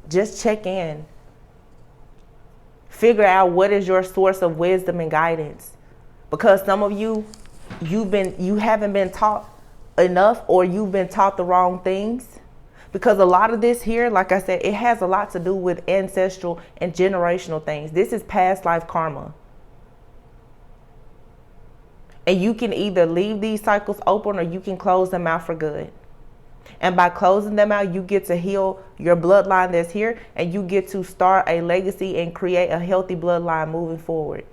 Just check in. Figure out what is your source of wisdom and guidance. Because some of you, you haven't been taught enough, or you've been taught the wrong things. Because a lot of this here, like I said, it has a lot to do with ancestral and generational things. This is past life karma. And you can either leave these cycles open or you can close them out for good. And by closing them out, you get to heal your bloodline that's here, and you get to start a legacy and create a healthy bloodline moving forward.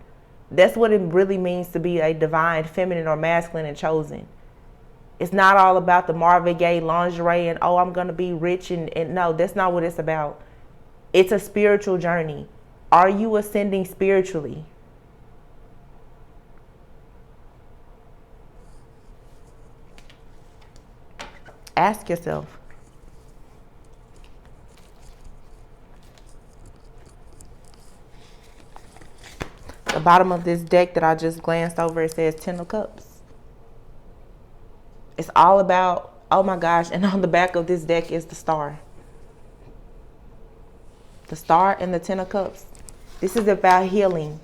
That's what it really means to be a divine, feminine, or masculine and chosen. It's not all about the Marvin Gaye lingerie and, oh, I'm going to be rich. And no, that's not what it's about. It's a spiritual journey. Are you ascending spiritually? Ask yourself. The bottom of this deck that I just glanced over, it says Ten of Cups. It's all about, oh my gosh, and on the back of this deck is the Star. The Star and the Ten of Cups. This is about healing.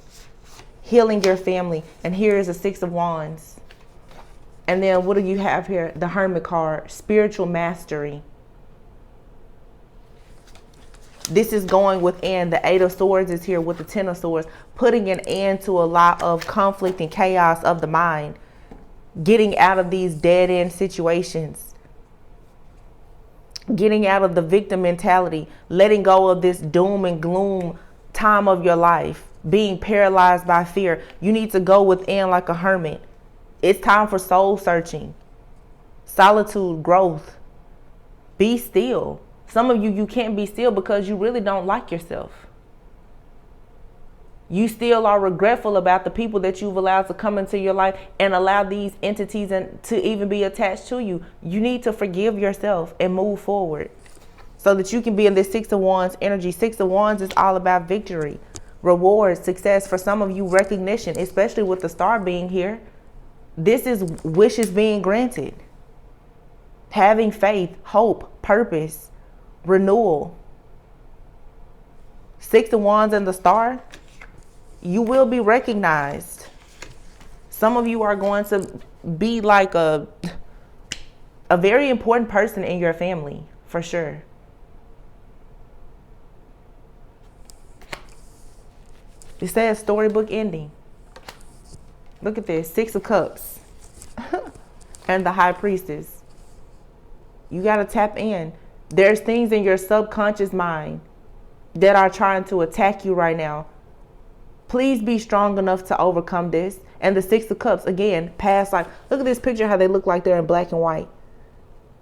Healing your family. And here is the Six of Wands. And then what do you have here? The Hermit card. Spiritual mastery. This is going within. The Eight of Swords is here with the Ten of Swords. Putting an end to a lot of conflict and chaos of the mind. Getting out of these dead-end situations. Getting out of the victim mentality. Letting go of this doom and gloom time of your life. Being paralyzed by fear. You need to go within like a hermit. It's time for soul searching. Solitude, growth. Be still. Some of you can't be still because you really don't like yourself. You still are regretful about the people that you've allowed to come into your life and allow these entities to even be attached to you. You need to forgive yourself and move forward so that you can be in this Six of Wands energy. Six of Wands is all about victory, rewards, success. For some of you, recognition, especially with the Star being here. This is wishes being granted. Having faith, hope, purpose, renewal. Six of Wands and the Star. You will be recognized. Some of you are going to be like a very important person in your family, for sure. It says storybook ending. Look at this. Six of Cups. And the High Priestess. You got to tap in. There's things in your subconscious mind that are trying to attack you right now. Please be strong enough to overcome this. And the Six of Cups, again, past life. Look at this picture, how they look like they're in black and white.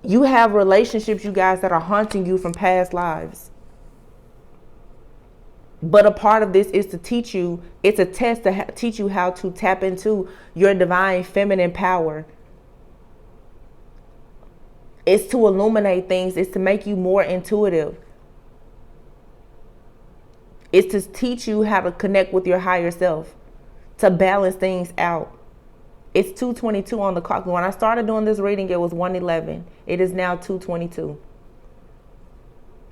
You have relationships, you guys, that are haunting you from past lives. But a part of this is to teach you, it's a test to teach you how to tap into your divine feminine power. It's to illuminate things. It's to make you more intuitive. It's to teach you how to connect with your higher self, to balance things out. It's 2:22 on the clock. When I started doing this reading, it was 1:11. It is now 2:22.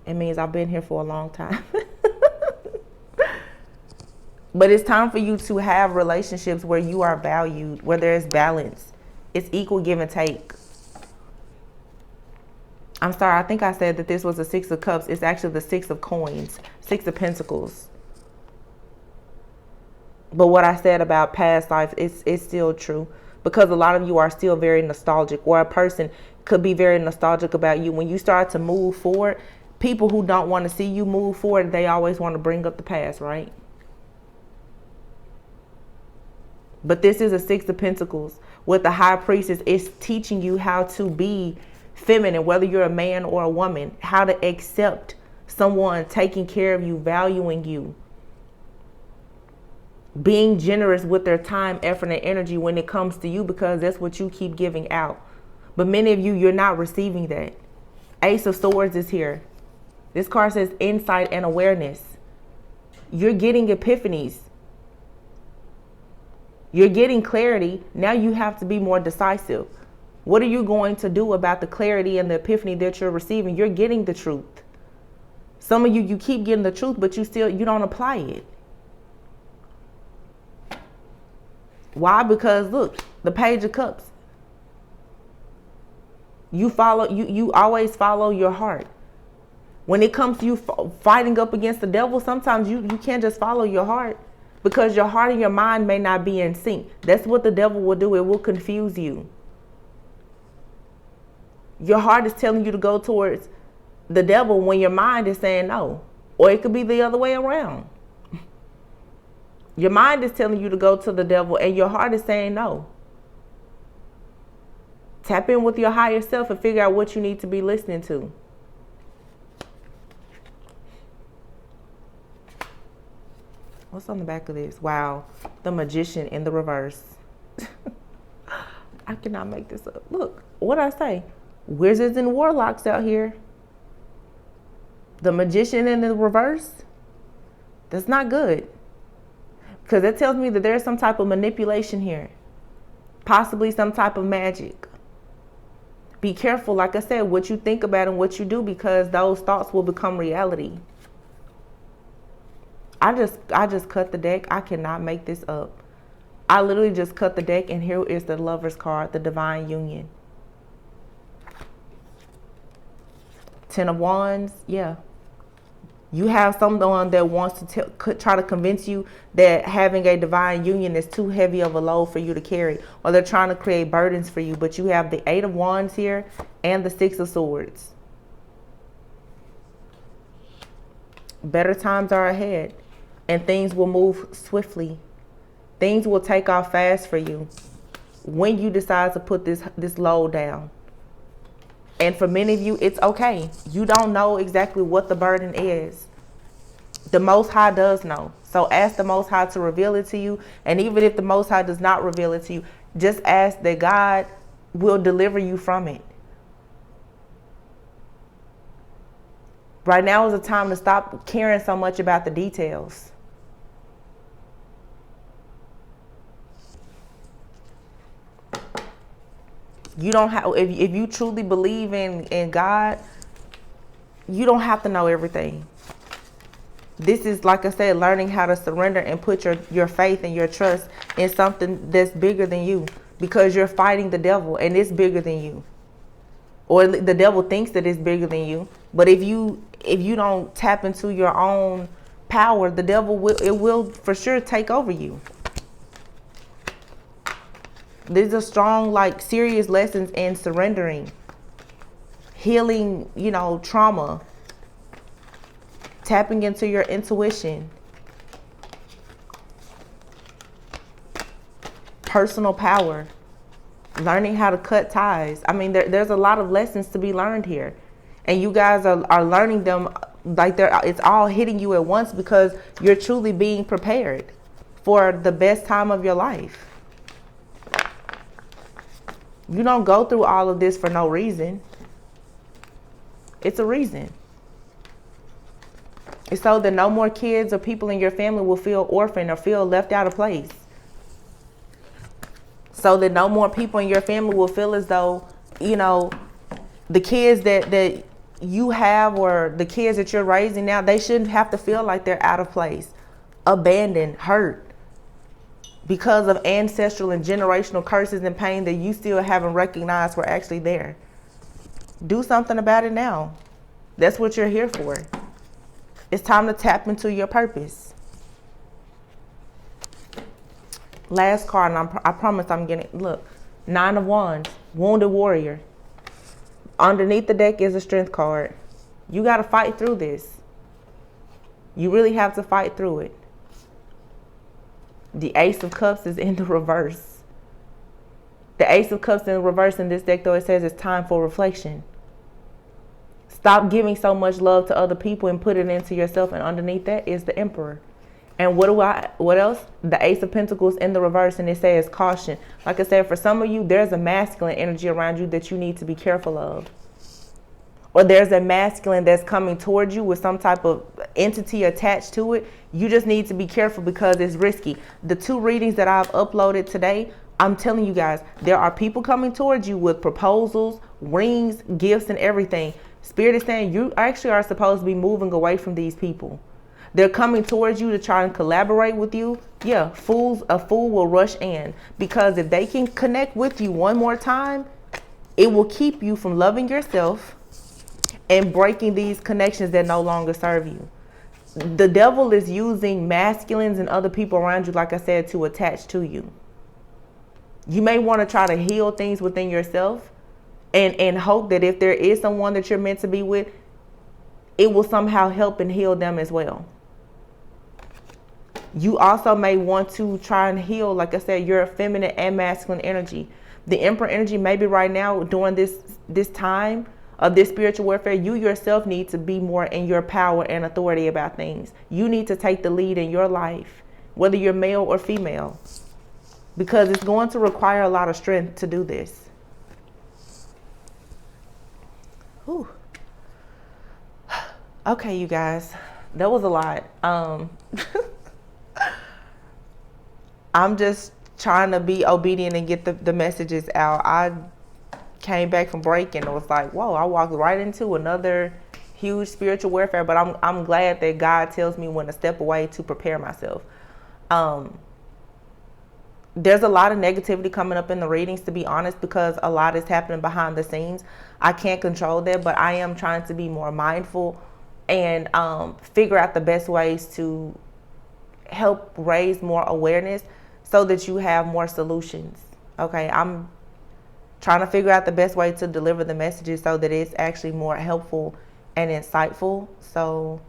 It means I've been here for a long time. But it's time for you to have relationships where you are valued, where there's balance. It's equal give and take. I'm sorry, I think I said that this was the Six of Cups. It's actually the Six of Coins, Six of Pentacles. But what I said about past life is still true, because a lot of you are still very nostalgic, or a person could be very nostalgic about you. When you start to move forward, people who don't want to see you move forward, they always want to bring up the past, right? But this is a Six of Pentacles. With the High Priestess, it's teaching you how to be feminine, whether you're a man or a woman, how to accept someone taking care of you, valuing you, being generous with their time, effort, and energy when it comes to you, because that's what you keep giving out. But many of you, you're not receiving that. Ace of Swords is here. This card says insight and awareness. You're getting epiphanies. You're getting clarity. Now you have to be more decisive. What are you going to do about the clarity and the epiphany that you're receiving? You're getting the truth. Some of you keep getting the truth, but you don't apply it. Why? Because look, the Page of Cups. You always follow your heart. When it comes to you fighting up against the devil, sometimes you can't just follow your heart, because your heart and your mind may not be in sync. That's what the devil will do. It will confuse you. Your heart is telling you to go towards the devil when your mind is saying no. Or it could be the other way around. Your mind is telling you to go to the devil and your heart is saying no. Tap in with your higher self and figure out what you need to be listening to. What's on the back of this? Wow. The Magician in the reverse. I cannot make this up. Look, what did I say? Wizards and warlocks out here. The magician in the reverse. That's not good. Because it tells me that there's some type of manipulation here. Possibly some type of magic. Be careful, like I said, what you think about and what you do, because those thoughts will become reality. I just cut the deck. I cannot make this up. I literally just cut the deck, and here is the Lover's card, the Divine Union. 10 of Wands, yeah. You have someone that wants to try to convince you that having a divine union is too heavy of a load for you to carry, or they're trying to create burdens for you. But you have the 8 of Wands here and the 6 of Swords. Better times are ahead, and things will move swiftly. Things will take off fast for you when you decide to put this load down. And for many of you, it's okay. You don't know exactly what the burden is. The Most High does know. So ask the Most High to reveal it to you. And even if the Most High does not reveal it to you, just ask that God will deliver you from it. Right now is a time to stop caring so much about the details. You don't have, if you truly believe in God, you don't have to know everything. This is, like I said, learning how to surrender and put your faith and your trust in something that's bigger than you, because you're fighting the devil and it's bigger than you. Or the devil thinks that it's bigger than you. But if you don't tap into your own power, the devil will for sure take over you. These are strong, like, serious lessons in surrendering, healing, trauma, tapping into your intuition, personal power, learning how to cut ties. I mean, there's a lot of lessons to be learned here. And you guys are learning them like it's all hitting you at once, because you're truly being prepared for the best time of your life. You don't go through all of this for no reason. It's a reason. It's so that no more kids or people in your family will feel orphaned or feel left out of place. So that no more people in your family will feel as though, the kids that you have, or the kids that you're raising now, they shouldn't have to feel like they're out of place, abandoned, hurt, because of ancestral and generational curses and pain that you still haven't recognized were actually there. Do something about it now. That's what you're here for. It's time to tap into your purpose. Last card, and I promise I'm getting, look, 9 of Wands, Wounded Warrior. Underneath the deck is a Strength card. You got to fight through this. You really have to fight through it. The Ace of Cups is in the reverse. The Ace of Cups in the reverse in this deck, though, it says it's time for reflection. Stop giving so much love to other people and put it into yourself. And underneath that is the Emperor. And what else? The Ace of Pentacles in the reverse, and it says caution. Like I said, for some of you, there's a masculine energy around you that you need to be careful of. Or there's a masculine that's coming towards you with some type of entity attached to it. You just need to be careful because it's risky. The 2 readings that I've uploaded today, I'm telling you guys, there are people coming towards you with proposals, rings, gifts, and everything. Spirit is saying you actually are supposed to be moving away from these people. They're coming towards you to try and collaborate with you. Yeah, a fool will rush in, because if they can connect with you one more time, it will keep you from loving yourself and breaking these connections that no longer serve you. The devil is using masculines and other people around you, like I said, to attach to you. You may want to try to heal things within yourself and hope that if there is someone that you're meant to be with, it will somehow help and heal them as well. You also may want to try and heal, like I said, your feminine and masculine energy. The Emperor energy, maybe right now during this time of this spiritual warfare, you yourself need to be more in your power and authority about things. You need to take the lead in your life, whether you're male or female, because it's going to require a lot of strength to do this. Whew. Okay, you guys, that was a lot. I'm just trying to be obedient and get the messages out. I came back from break and it was like, whoa, I walked right into another huge spiritual warfare, but I'm glad that God tells me when to step away to prepare myself. There's a lot of negativity coming up in the readings, to be honest, because a lot is happening behind the scenes. I can't control that, but I am trying to be more mindful and figure out the best ways to help raise more awareness so that you have more solutions. Okay, I'm trying to figure out the best way to deliver the messages so that it's actually more helpful and insightful. So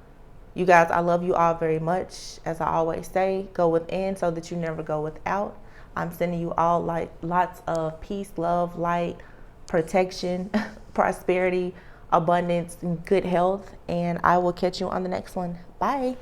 you guys, I love you all very much. As I always say, go within so that you never go without. I'm sending you all lots of peace, love, light, protection, prosperity, abundance, and good health. And I will catch you on the next one. Bye.